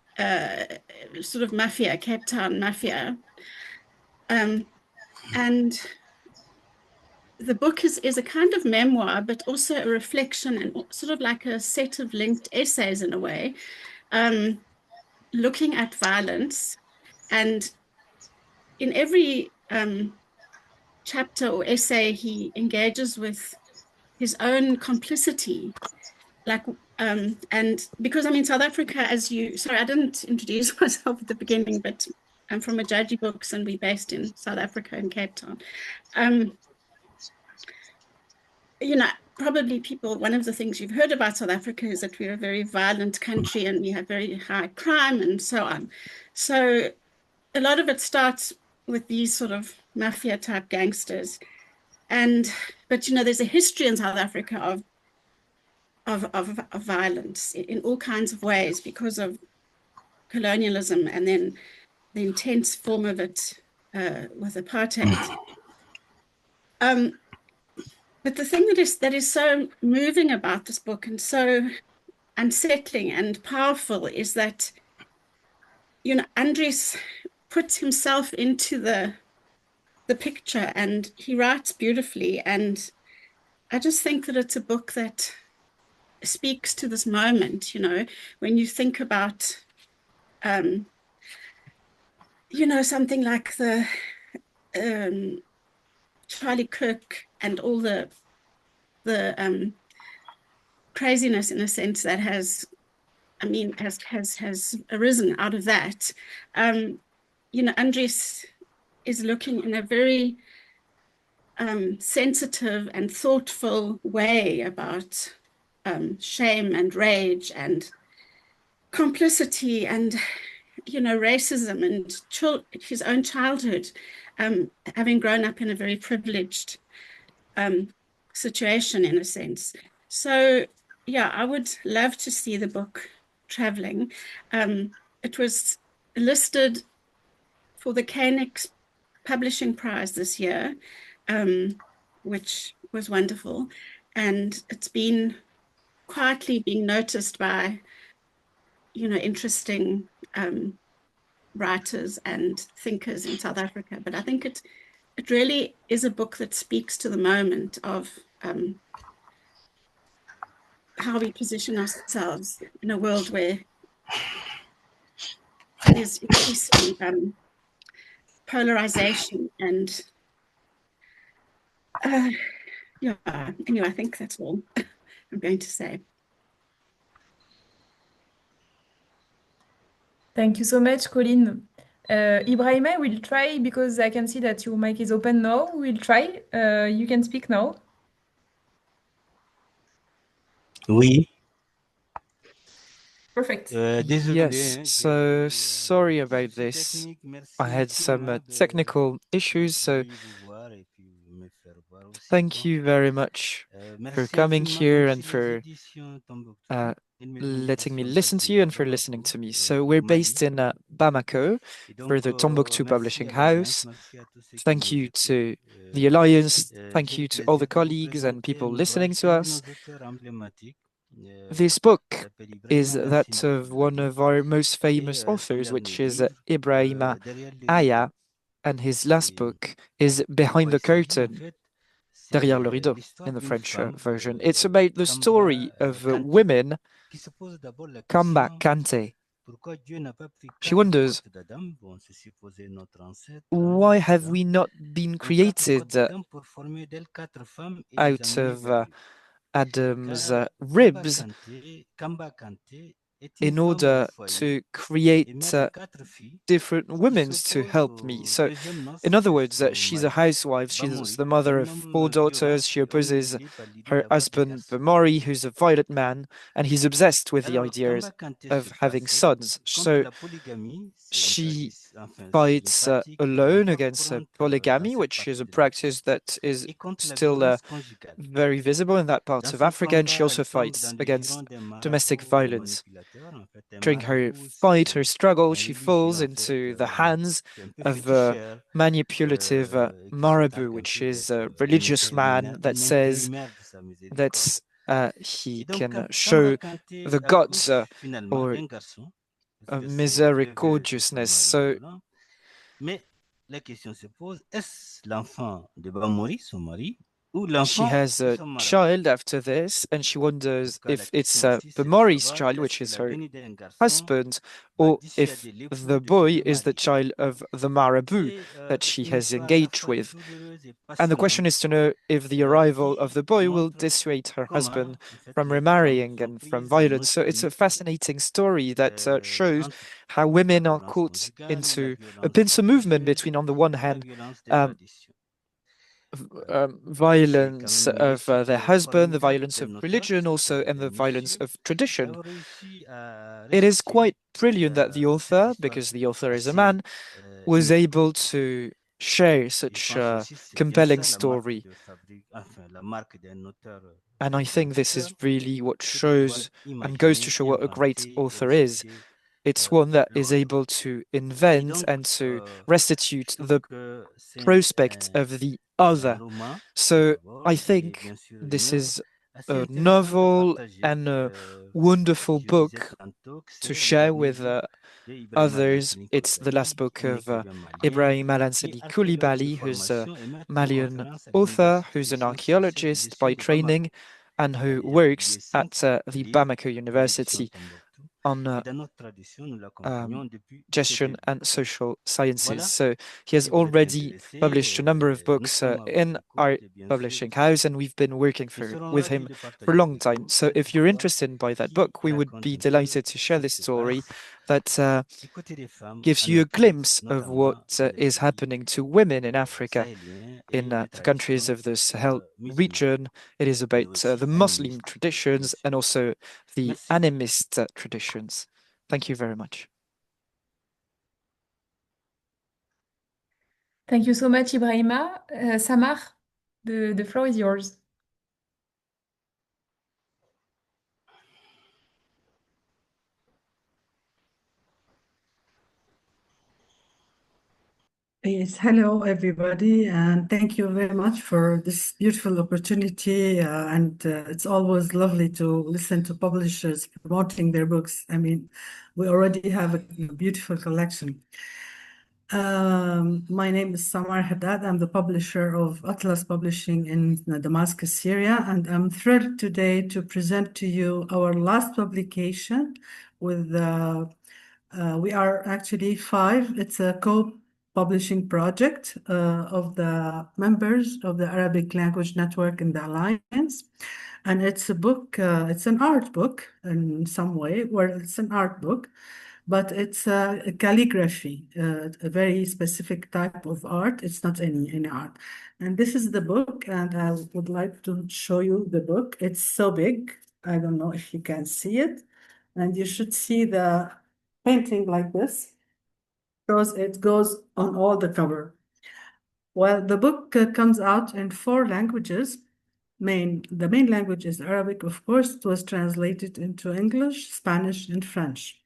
sort of mafia, Cape Town mafia. And the book is a kind of memoir, but also a reflection and sort of like a set of linked essays in a way, looking at violence. And in every chapter or essay, he engages with his own complicity. Like, and because I'm in South Africa, sorry, I didn't introduce myself at the beginning, but I'm from Majaji Books and we're based in South Africa in Cape Town. You know, probably one of the things you've heard about South Africa is that we're a very violent country and we have very high crime and so on. So a lot of it starts with these sort of mafia type gangsters. But you know, there's a history in South Africa of violence in all kinds of ways because of colonialism and then the intense form of it with apartheid. But the thing that is so moving about this book and so unsettling and powerful is that, you know, Andres puts himself into the picture and he writes beautifully. And I just think that it's a book that speaks to this moment, you know, when you think about, you know, something like the Charlie Kirk and all the craziness in a sense that has arisen out of that. You know, Andres is looking in a very sensitive and thoughtful way about shame and rage and complicity and, you know, racism and his own childhood, having grown up in a very privileged situation in a sense. So yeah, I would love to see the book traveling. It was listed for the Koenig Publishing Prize this year, which was wonderful. And it's been quietly being noticed by, you know, interesting writers and thinkers in South Africa. But I think it really is a book that speaks to the moment of how we position ourselves in a world where there's increasing polarization and yeah, anyway, I think that's all I'm going to say. Thank you so much, Colin. Ibrahima, we'll try because I can see that your mic is open now. We'll try. You can speak now. Oui. Perfect. Désolé, Yes, so sorry about this. I had some technical issues, so Thank you very much for coming here and for letting me listen to you and for listening to me. So we're based in Bamako for the Tombouctou Publishing House. Thank you to the Alliance. Thank you to all the colleagues and people listening to us. This book is that of one of our most famous authors, which is Ibrahima Aya, and his last book is Behind the Curtain, Derrière le rideau, in the French version. It's about the story of women, Kamba Kante. She wonders, why have we not been created out of Adam's ribs in order to create different women to help me? So, in other words, she's a housewife. She's the mother of 4 daughters. She opposes her husband, Bamori, who's a violent man, and he's obsessed with the idea of having sons. So, she fights alone against polygamy, which is a practice that is still very visible in that part of Africa, and she also fights against domestic violence. During her fight, her struggle, she falls into the hands of a manipulative marabout, which is a religious man that says that he can show the gods or misericordiousness. So she has a child after this, and she wonders if it's Bamori's child, which is her husband, or if the boy is the child of the marabout that she has engaged with. And the question is to know if the arrival of the boy will dissuade her husband from remarrying and from violence. So it's a fascinating story that shows how women are caught into a pincer movement between, on the one hand, violence of their husband, the violence of religion also, and the violence of tradition. It is quite brilliant that the author, because the author is a man, was able to share such a compelling story. And I think this is really what shows and goes to show what a great author is. It's one that is able to invent and to restitute the prospect of the other. So I think this is a novel and a wonderful book to share with others. It's the last book of Ibrahim Alanseli Coulibaly, who's a Malian author, who's an archaeologist by training, and who works at the Bamako University on gestion and social sciences. So he has already published a number of books in our publishing house, and we've been working with him for a long time. So if you're interested by that book, we would be delighted to share this story that gives you a glimpse of what is happening to women in Africa, in the countries of the Sahel region. It is about the Muslim traditions and also the animist traditions. Thank you very much. Thank you so much, Ibrahima. Samar, the floor is yours. Yes, hello everybody, and thank you very much for this beautiful opportunity. It's always lovely to listen to publishers promoting their books. I mean, we already have a beautiful collection. My name is Samar Haddad. I'm the publisher of Atlas Publishing in Damascus, Syria, and I'm thrilled today to present to you our last publication with we are actually 5. It's a co-publishing project of the members of the Arabic Language Network in the Alliance. And it's a book, it's an art book in some way, where it's an art book, but it's a calligraphy, a very specific type of art. It's not any art. And this is the book, and I would like to show you the book. It's so big. I don't know if you can see it. And you should see the painting like this, because it goes on all the cover. Well, the book comes out in 4 languages. The main language is Arabic, of course. It was translated into English, Spanish, and French.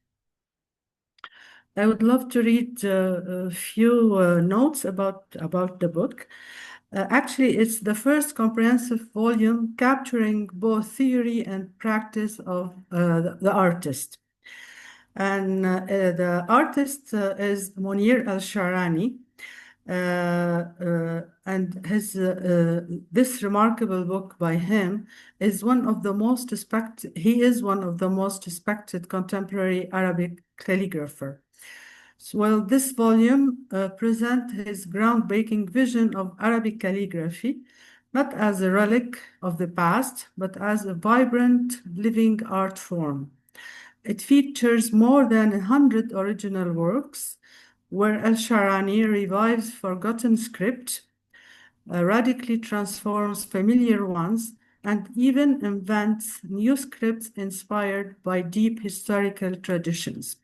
I would love to read a few notes about the book. Actually, it's the first comprehensive volume capturing both theory and practice of the artist. And the artist is Monir Al-Sharani. And this remarkable book by him is one of the most respected. He is one of the most respected contemporary Arabic calligrapher. Well, this volume presents his groundbreaking vision of Arabic calligraphy, not as a relic of the past, but as a vibrant, living art form. It features more than 100 original works, where Al-Sharani revives forgotten script, radically transforms familiar ones, and even invents new scripts inspired by deep historical traditions.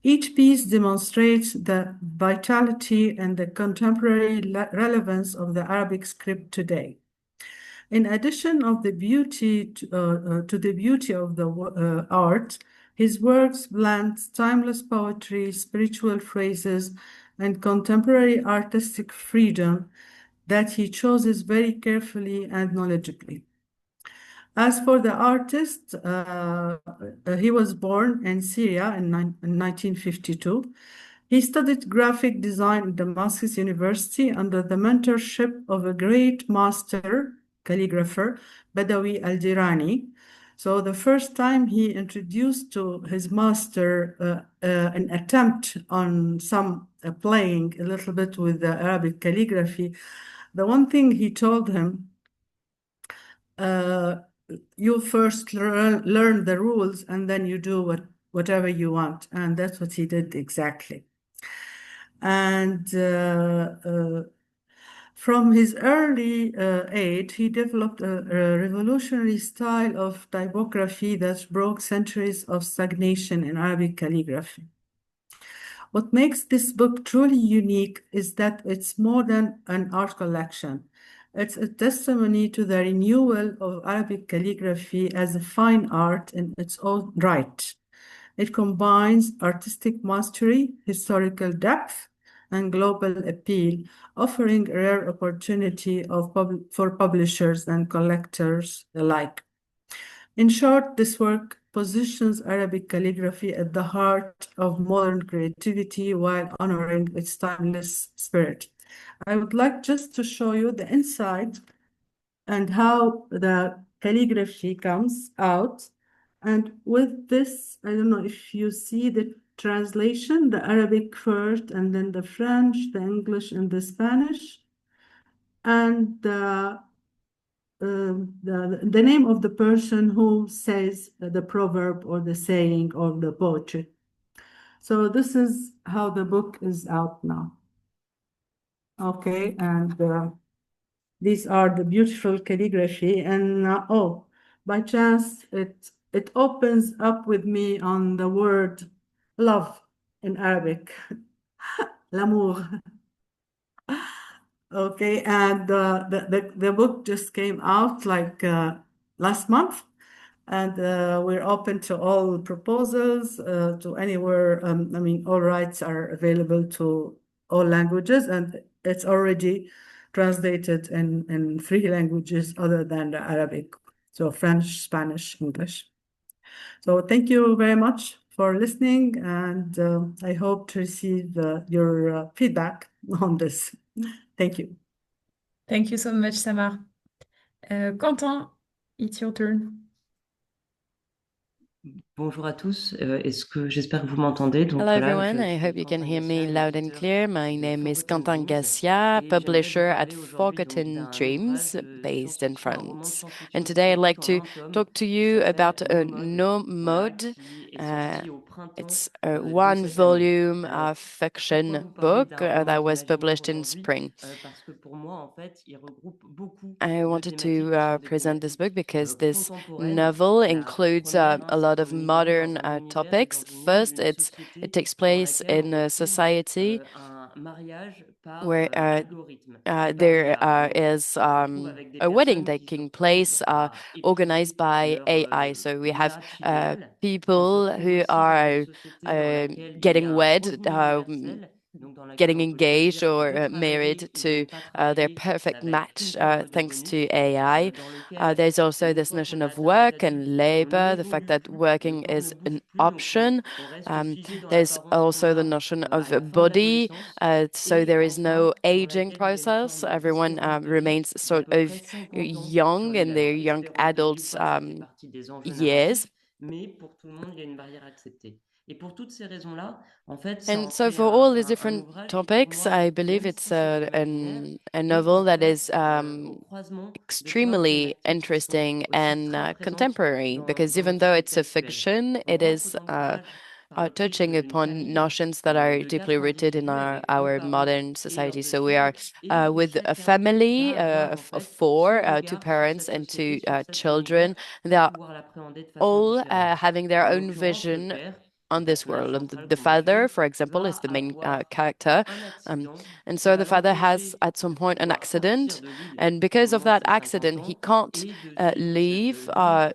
Each piece demonstrates the vitality and the contemporary relevance of the Arabic script today. In addition of the beauty to the beauty of the art, his works blend timeless poetry, spiritual phrases, and contemporary artistic freedom that he chooses very carefully and knowledgeably. As for the artist, he was born in Syria in 1952. He studied graphic design at Damascus University under the mentorship of a great master calligrapher, Badawi al-Dirani. So the first time he introduced to his master an attempt on some playing a little bit with the Arabic calligraphy, the one thing he told him, you first learn the rules and then you do whatever you want. And that's what he did exactly. And from his early age, he developed a revolutionary style of typography that broke centuries of stagnation in Arabic calligraphy. What makes this book truly unique is that it's more than an art collection. It's a testimony to the renewal of Arabic calligraphy as a fine art in its own right. It combines artistic mastery, historical depth, and global appeal, offering a rare opportunity for publishers and collectors alike. In short, this work positions Arabic calligraphy at the heart of modern creativity while honoring its timeless spirit. I would like just to show you the inside and how the calligraphy comes out. And with this, I don't know if you see the translation, the Arabic first, and then the French, the English, and the Spanish. And the name of the person who says the proverb or the saying or the poetry. So this is how the book is out now. Okay, and these are the beautiful calligraphy. And oh, by chance, it opens up with me on the word love in Arabic, l'amour. Okay, and the book just came out like last month, and we're open to all proposals to anywhere. I mean, all rights are available to all languages, and it's already translated in 3 languages other than the Arabic, so French, Spanish, English. So thank you very much for listening, and I hope to receive your feedback on this. Thank you. Thank you so much, Samar. Quentin, it's your turn. Bonjour à tous, j'espère que vous m'entendez. Donc, Hello voilà, everyone, je I suis hope you can hear Quentin me Gassia, loud and éditeur clear. My name is Forgotten Quentin Dreams, Gassia, et j'aimerais vous publisher at parler aujourd'hui Forgotten d'un Dreams, ouvrage de based in science-fiction, un roman de France. science-fiction And today I'd like historique en to 20 tomes talk to qui you s'appelle about a No No voilà, Mode. qui est sorti au printemps It's a de cette année. one-volume Alors, pourquoi fiction vous parler book d'un roman that was d'imaginaire published in aujourd'hui? spring. Parce que pour moi, en fait, il regroupe beaucoup I de wanted thématiques to qui sont des present this book thématiques because this contemporaines. novel La includes première, a c'est lot of qu'on évolue dans modern un univers et topics. dans une monde, First, une it société takes dans place laquelle on in a retrouve society where there is a wedding taking place organized by AI. So we have people who are getting wed, getting engaged or married to their perfect match thanks to AI. There's also this notion of work and labor, the fact that working is an option. There's also the notion of a body, so there is no aging process. Everyone remains sort of young in their young adults years. mais pour tout le monde, il y a une barrière acceptée. Et pour toutes ces raisons-là, en fait, ça en And so fait for all these un different ouvrage qui, pour topics, moi, I believe même it's si c'est sur la lumière, a est novel en that is fait au croisement de plein de extremely thématiques qui sont interesting aussi and très présentes contemporary, because dans even notre though it's société a actuelle. fiction, On it rentre is dans l'ouvrage par le touching prisme d'une upon famille notions that are de deeply 4 rooted in individus avec deux our parents modern et leurs society. deux So we filles, are et with a chacun family va avoir en of fait four, son two regard sur parents cette and société, two sur cet children. univers, They pour are pouvoir l'appréhender de façon all différente. having their En own l'occurrence, le vision père, on le this personnage world. And central the qu'on va father, suivre, for example, is va the main avoir character. un accident And qui so va the father has, l'empêcher at some de point, an pouvoir sortir accident. de l'île And au because of moment de that ses 50 accident, he ans can't et de suivre cette leave vie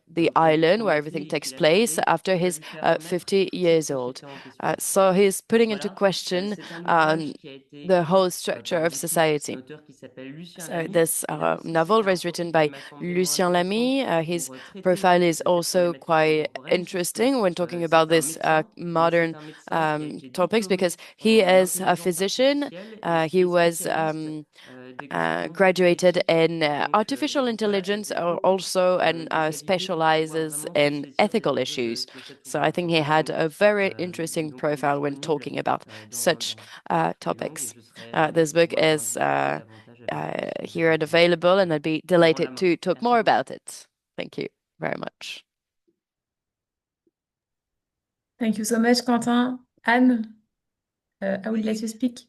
the qu'on lui island where promettait everything et takes qu'il a place gardée, after qui va his lui permettre 50 cette years old. société en question. So he's Donc putting into voilà, question c'est un ouvrage qui a été the écrit whole structure par of un society. auteur qui s'appelle Lucien So Lamy. this Et là aussi, novel c'était un was written profil qui by m'a semblé, moi, Lucien intéressant Lamy. His pour traiter profile is de cette also problématique quite contemporaine, puisque interesting when talking about c'est un this médecin, mais c'est modern un médecin qui a été topics, because diplômé he en is a intelligence physician. artificielle He et was spécialiste des questions graduated éthiques. in Donc artificial voilà, ça intelligence faisait beaucoup also, and de qualités pour pouvoir specializes vraiment se in saisir des ethical enjeux issues. de cet So I ouvrage. think Donc he voilà, had donc, a very interesting il est profile when disponible talking about such les langues et topics. je serais This ravi de book pouvoir en is discuter davantage avec vous here and aujourd'hui. available, and I'd be Je vous rends la delighted main. to talk Merci more beaucoup. about it. Thank you very much. Thank you so much, Quentin. Anne, I will let you speak.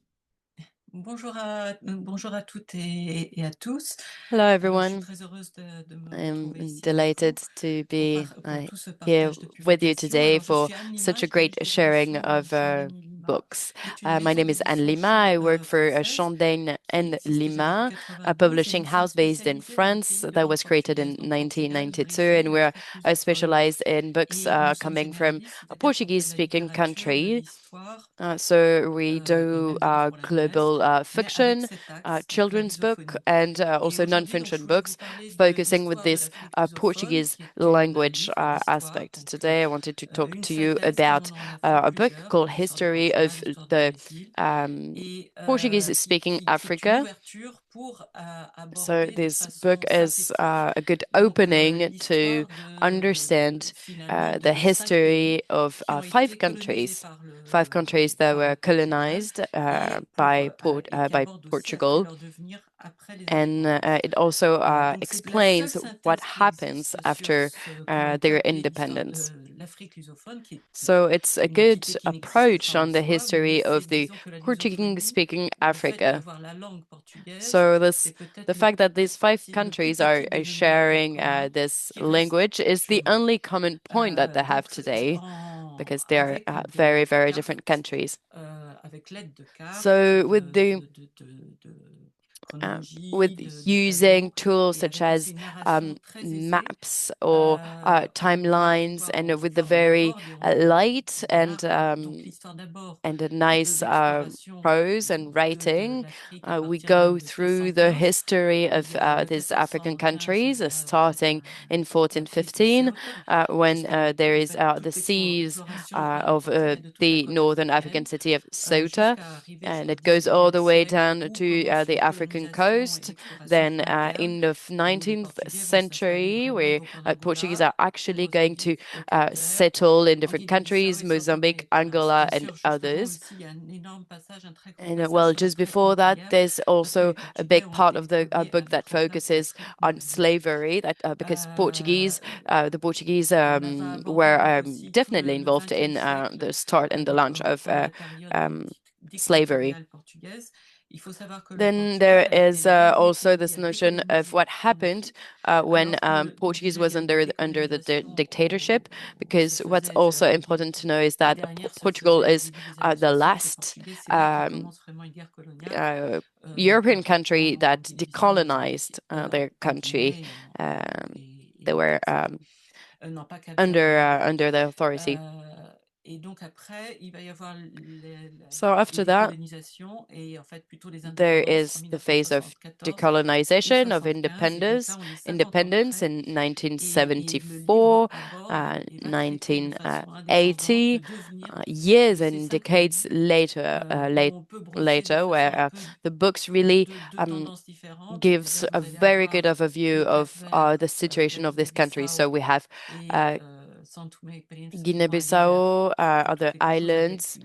Bonjour à toutes et à tous. Hello, Je suis everyone. très heureuse de me I'm retrouver ici avec vous delighted to be pour tout ce here partage de with you publications. today Alors, je for suis Anne Lima, such a je great dirige les sharing éditions of Chandaigne Lima, books. qui est une My maison name is Anne d'édition Lima. I work for française Chandaigne qui and existe déjà depuis Lima, a 92 et publishing nous sommes house based in spécialisés dans les France pays de that langue was created portugaise, in donc Portugal, 1992, Brésil, and we're l'Afrique lusophone. specialized in books Et nous sommes coming from généralistes, a c'est-à-dire qu'on fait de la Portuguese-speaking littérature, de country. l'histoire So we et do même de l'œuvre pour la jeunesse, global mais avec fiction, cet axe, donc la children's book, lusophonie. and Et also aujourd'hui, donc, je non-fiction voulais vous books, parler de focusing with l'histoire de this l'Afrique lusophone, Portuguese qui est language livre d'histoire, aspect. donc Today, I wanted to talk une to you synthèse, comme about on en a fait a book plusieurs, called l'histoire du History Portugal, of l'histoire du the Brésil, um, et Portuguese-speaking qui est une Africa. ouverture pour So aborder de this book façon is synthétique a good donc opening to l'histoire understand finalement the de 5 pays history of qui ont five été colonisés countries, five countries that par le were Portugal colonized et qui by abordent aussi après Portugal. leur devenir après les And indépendances. it also Donc c'est la seule explains what synthèse qui happens existe sur after ce que l'on peut their appeler l'histoire independence. de l'Afrique lusophone, qui est So it's a une good entité qui n'existe approach pas en on the soi, mais history c'est, of the disons que la lusophonie, Portuguese-speaking ou le fait Africa. d'avoir la langue portugaise, So c'est the peut-être fact that these five le plus countries petit are dénominateur sharing commun this qui reste language is the actuellement. only common point that they have Donc, today, because they are very, very different countries. avec l'aide de cartes, So with chronologie, de using tableaux, tools et such avec aussi as une narration très aisée, maps or on va timelines, pouvoir, and with the enfin, on va very voir light donc l'histoire d'abord and a nice d'exploration prose and de writing, l'Afrique à we partir de go through the 1415, history of de these African 1415 countries, jusqu'à starting in prise de 1415, Ceuta, when there en is fait the toute seas l'exploration of portugaise de toute la the côte northern African africaine, city of Ceuta, jusqu'à arriver and jusqu'au it goes all 19e the way siècle down où to commence the une African colonisation et coast. l'exploration Then, moderne, in the où les 19th Portugais vont s'installer century, vraiment where donc en Portuguese Angola, are au actually going to Mozambique, au Cap-Vert, settle in en different Guinée-Bissau countries, et Sao Tomé Mozambique, et Príncipe. Angola, Bien and sûr, juste avant others. aussi, il y a un énorme passage, un très court And passage well, sur la just traite before that, négrière, there's parce que also les a Portugais big ont part été of les the premiers à book that mettre en place la focuses traite on négrière. slavery. That because the Portuguese On va aborder were donc aussi tout definitely le involved XXe in siècle, the start and the donc launch of pendant la période slavery. dictatoriale portugaise. Then there is also this notion of what happened when Portuguese was under the dictatorship, because what's also important to know is that Portugal is the last European country that decolonized their country. They were under the authority. So after that, there is the phase of decolonization, of independence in 1974, 1980, years and decades later, where the books really gives a very good overview of the situation of this country. So we have Guinea-Bissau, other islands,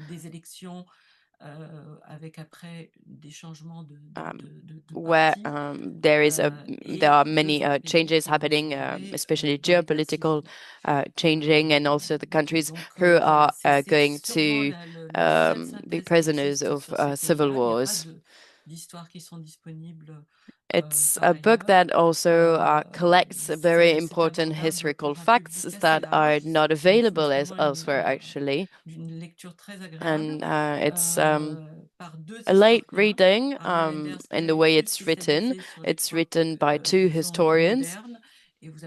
where there are many changes happening, especially geopolitical changing, and also the countries who are going to be prisoners of civil wars. It's a book that also collects very important historical facts that are not available as elsewhere, actually. And it's a light reading in the way it's written. It's written by two historians.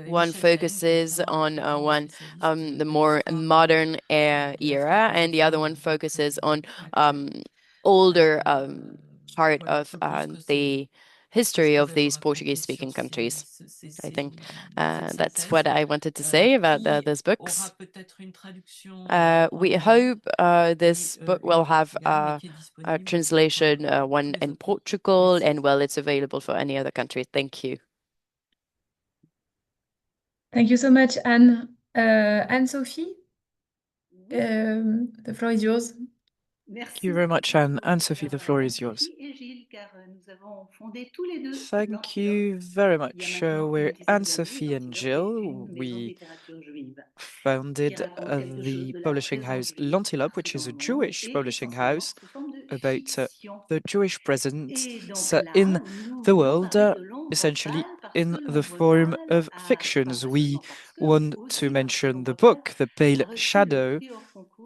One focuses on the more modern era, and the other one focuses on older part of the history of these Portuguese-speaking countries. I think that's what I wanted to say about those books. We hope this book will have a translation, one in Portugal, and well, it's available for any other country. Thank you. Thank you so much, Anne. Anne-Sophie, the floor is yours. Thank you very much, Anne. Anne-Sophie, the floor is yours. Thank you very much. We're Anne-Sophie and Jill. We founded the publishing house L'Antilope, which is a Jewish publishing house about the Jewish presence in the world, essentially in the form of fictions. We want to mention the book, The Pale Shadow,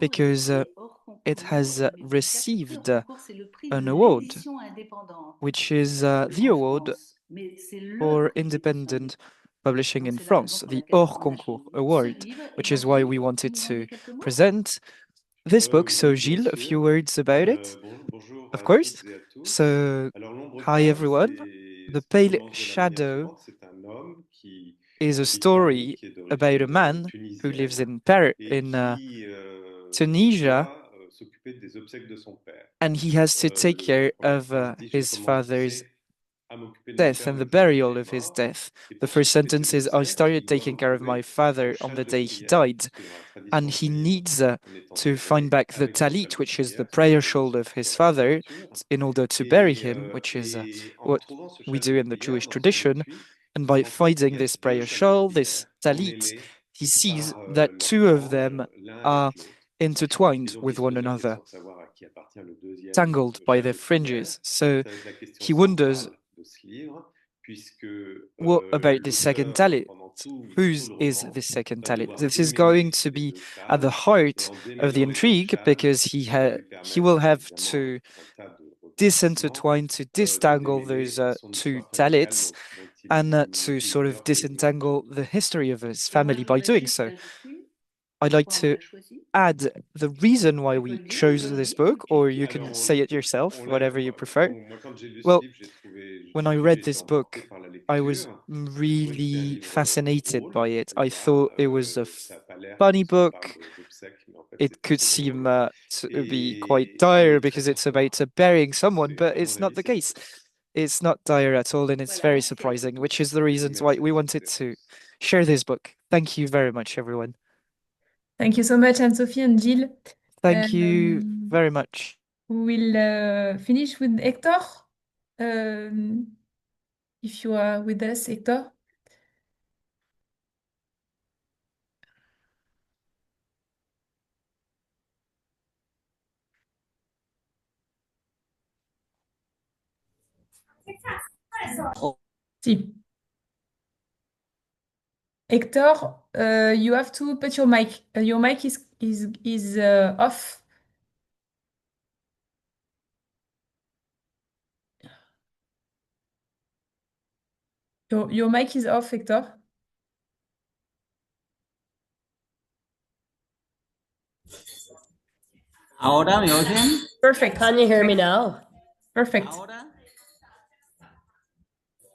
because it has received an award, which is the award for independent publishing in France, the Hors Concours Award, which is why we wanted to present this book. So, Gilles, a few words about it? Of course. So, hi everyone. The Pale Shadow is a story about a man who lives in Tunisia, and he has to take care of his father's death and the burial of his death. The first sentence is, I started taking care of my father on the day he died, and he needs to find back the talit, which is the prayer shawl of his father, in order to bury him, which is what we do in the Jewish tradition. And by finding this prayer shawl, this talit, he sees that two of them are intertwined with one another, tangled by their fringes. So he wonders, what about this second talit? Whose is this second talit? This is going to be at the heart of the intrigue, because he will have to disintertwine, to distangle those two talits, and to sort of disentangle the history of his family by doing so. I'd like to add the reason why we chose this book, or you can say it yourself, whatever you prefer. Well, when I read this book, I was really fascinated by it. I thought it was a funny book. It could seem to be quite dire because it's about burying someone, but it's not the case. It's not dire at all, and it's very surprising, which is the reasons why we wanted to share this book. Thank you very much, everyone. Thank you so much, Anne-Sophie and Jill. Thank you very much. We'll finish with Hector. If you are with us, Hector. Si. Hector, you have to put your mic. Your mic is off. Your mic is off, Hector. ¿Ahora me oyen? Perfect. Can you hear me now? Perfect. ¿Ahora?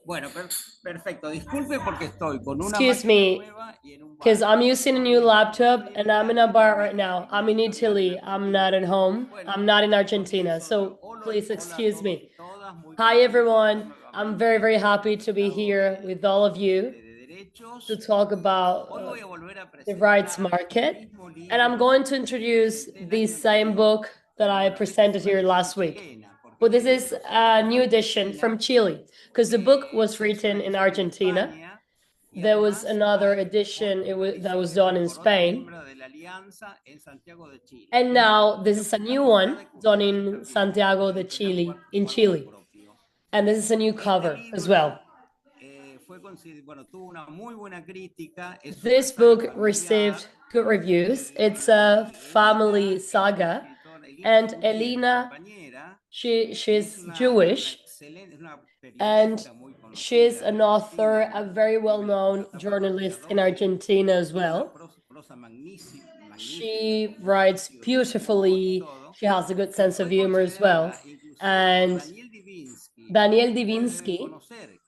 Bueno, perfecto. Disculpe porque estoy con una Excuse máquina me, nueva y en un because bar. I'm using a new laptop and I'm in a bar right now. I'm in Italy. I'm not at home. I'm not in Argentina. So please excuse me. Hi, everyone. I'm very, very happy to be here with all of you to talk about the rights market. And I'm going to introduce the same book that I presented here last week. But this is a new edition from Chile, because the book was written in Argentina. There was another edition that was done in Spain. And now this is a new one done in Santiago de Chile, in Chile. And this is a new cover as well. This book received good reviews. It's a family saga. And Elena, she's Jewish. And she's an author, a very well-known journalist in Argentina as well. She writes beautifully. She has a good sense of humor as well. And Daniel Divinsky,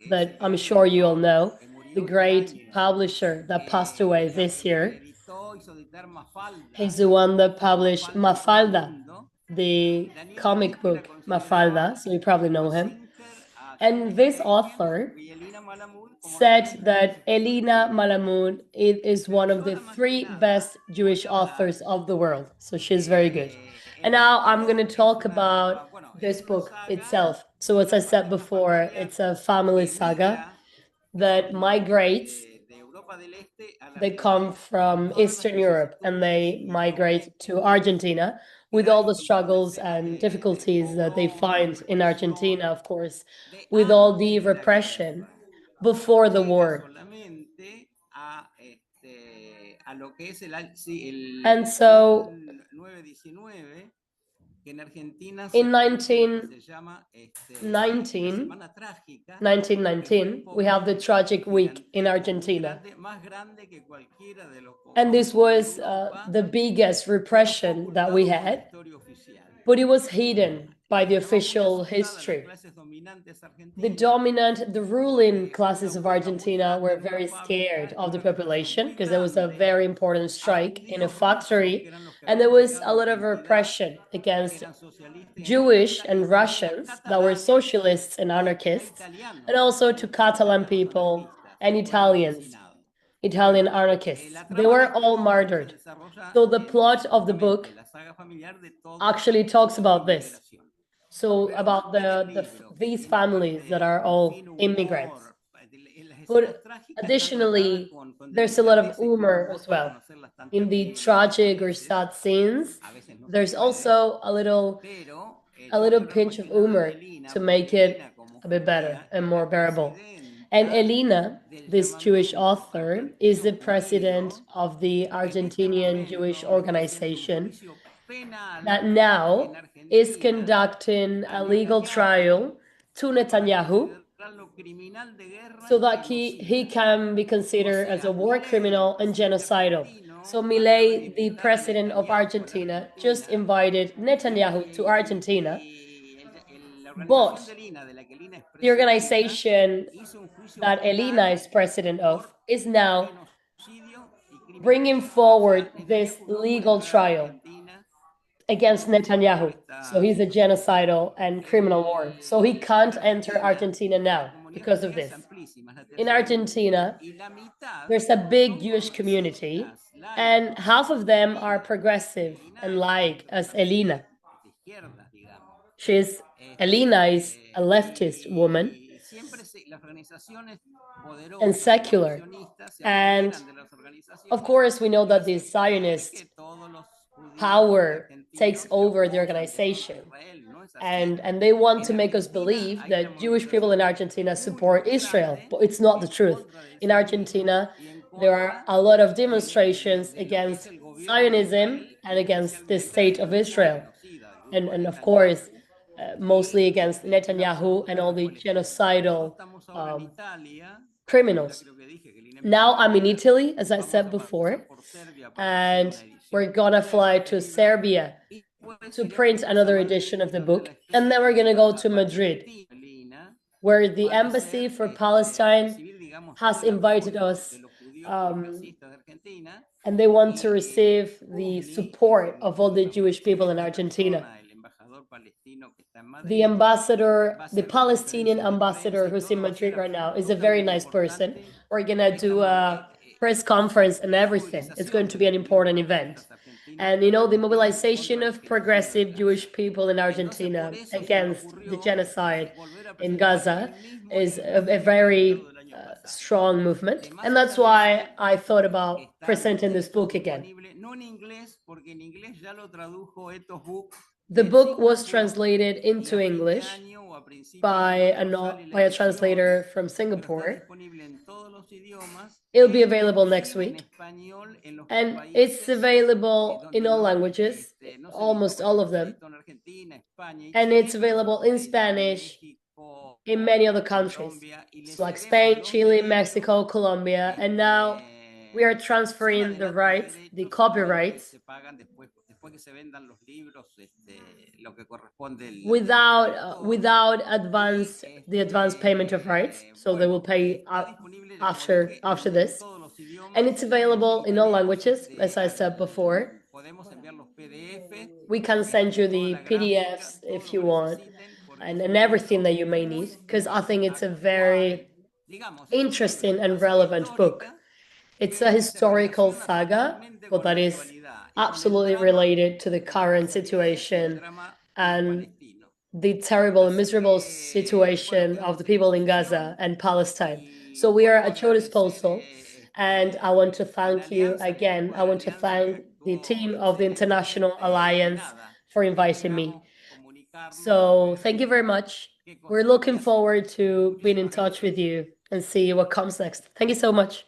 that I'm sure you all know, the great publisher that passed away this year. He's the one that published Mafalda, the comic book Mafalda, so you probably know him. And this author said that Elena Malamud is one of the 3 best Jewish authors of the world. So she's very good. And now I'm going to talk about this book itself. So as I said before, it's a family saga that migrates. They come from Eastern Europe and they migrate to Argentina with all the struggles and difficulties that they find in Argentina, of course, with all the repression before the war. And so in 1919, we have the tragic week in Argentina. And this was the biggest repression that we had, but it was hidden by the official history. The ruling classes of Argentina were very scared of the population because there was a very important strike in a factory, and there was a lot of repression against Jewish and Russians that were socialists and anarchists, and also to Catalan people and Italian anarchists. They were all murdered. So the plot of the book actually talks about this. So about these families that are all immigrants. But additionally, there's a lot of humor as well. In the tragic or sad scenes, there's also a little pinch of humor to make it a bit better and more bearable. And Elena, this Jewish author, is the president of the Argentinian Jewish organization that now is conducting a legal trial to Netanyahu so that he can be considered as a war criminal and genocidal. So Milei, the president of Argentina, just invited Netanyahu to Argentina, but the organization that Elena is president of is now bringing forward this legal trial against Netanyahu. So he's a genocidal and criminal war. So he can't enter Argentina now because of this. In Argentina, there's a big Jewish community, and half of them are progressive and like as Elena. Elena is a leftist woman and secular. And of course, we know that the Zionists power takes over the organization. And they want to make us believe that Jewish people in Argentina support Israel, but it's not the truth. In Argentina, there are a lot of demonstrations against Zionism and against the state of Israel. And of course, mostly against Netanyahu and all the genocidal criminals. Now I'm in Italy, as I said before, and we're gonna fly to Serbia to print another edition of the book. And then we're gonna go to Madrid, where the Embassy for Palestine has invited us, and they want to receive the support of all the Jewish people in Argentina. The ambassador, the Palestinian ambassador who's in Madrid right now, is a very nice person. We're gonna do a press conference and everything. It's going to be an important event. And you know, the mobilization of progressive Jewish people in Argentina against the genocide in Gaza is a very strong movement. And that's why I thought about presenting this book again. The book was translated into English by a translator from Singapore. It'll be available next week. And it's available in all languages, almost all of them. And it's available in Spanish in many other countries, so like Spain, Chile, Mexico, Colombia. And now we are transferring the rights, the copyrights, without the advance payment of rights. So they will pay after this. And it's available in all languages, as I said before. We can send you the PDFs if you want, and everything that you may need, because I think it's a very interesting and relevant book. It's a historical saga, but that is absolutely related to the current situation and the terrible and miserable situation of the people in Gaza and Palestine. So we are at your disposal, and I want to thank you again. I want to thank the team of the International Alliance for inviting me. So thank you very much. We're looking forward to being in touch with you and see what comes next. Thank you so much.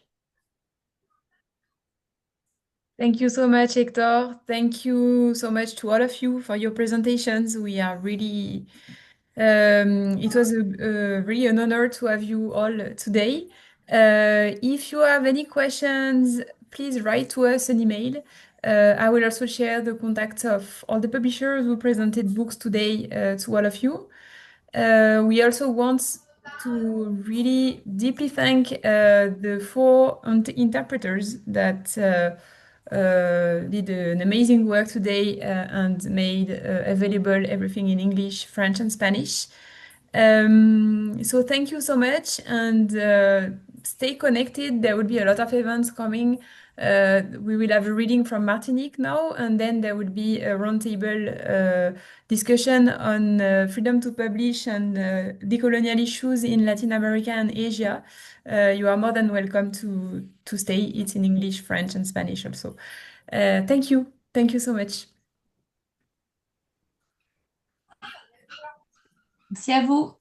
Thank you so much, Hector. Thank you so much to all of you for your presentations. We are really, it was really an honor to have you all today. If you have any questions, please write to us an email. I will also share the contacts of all the publishers who presented books today to all of you. We also want to really deeply thank the four interpreters that did an amazing work today and made available everything in English, French, and Spanish. So thank you so much, and stay connected. There will be a lot of events coming. We will have a reading from Martinique now, and then there will be a roundtable discussion on freedom to publish and decolonial issues in Latin America and Asia. You are more than welcome to stay. It's in English, French, and Spanish also. Thank you. Thank you so much. Merci à vous.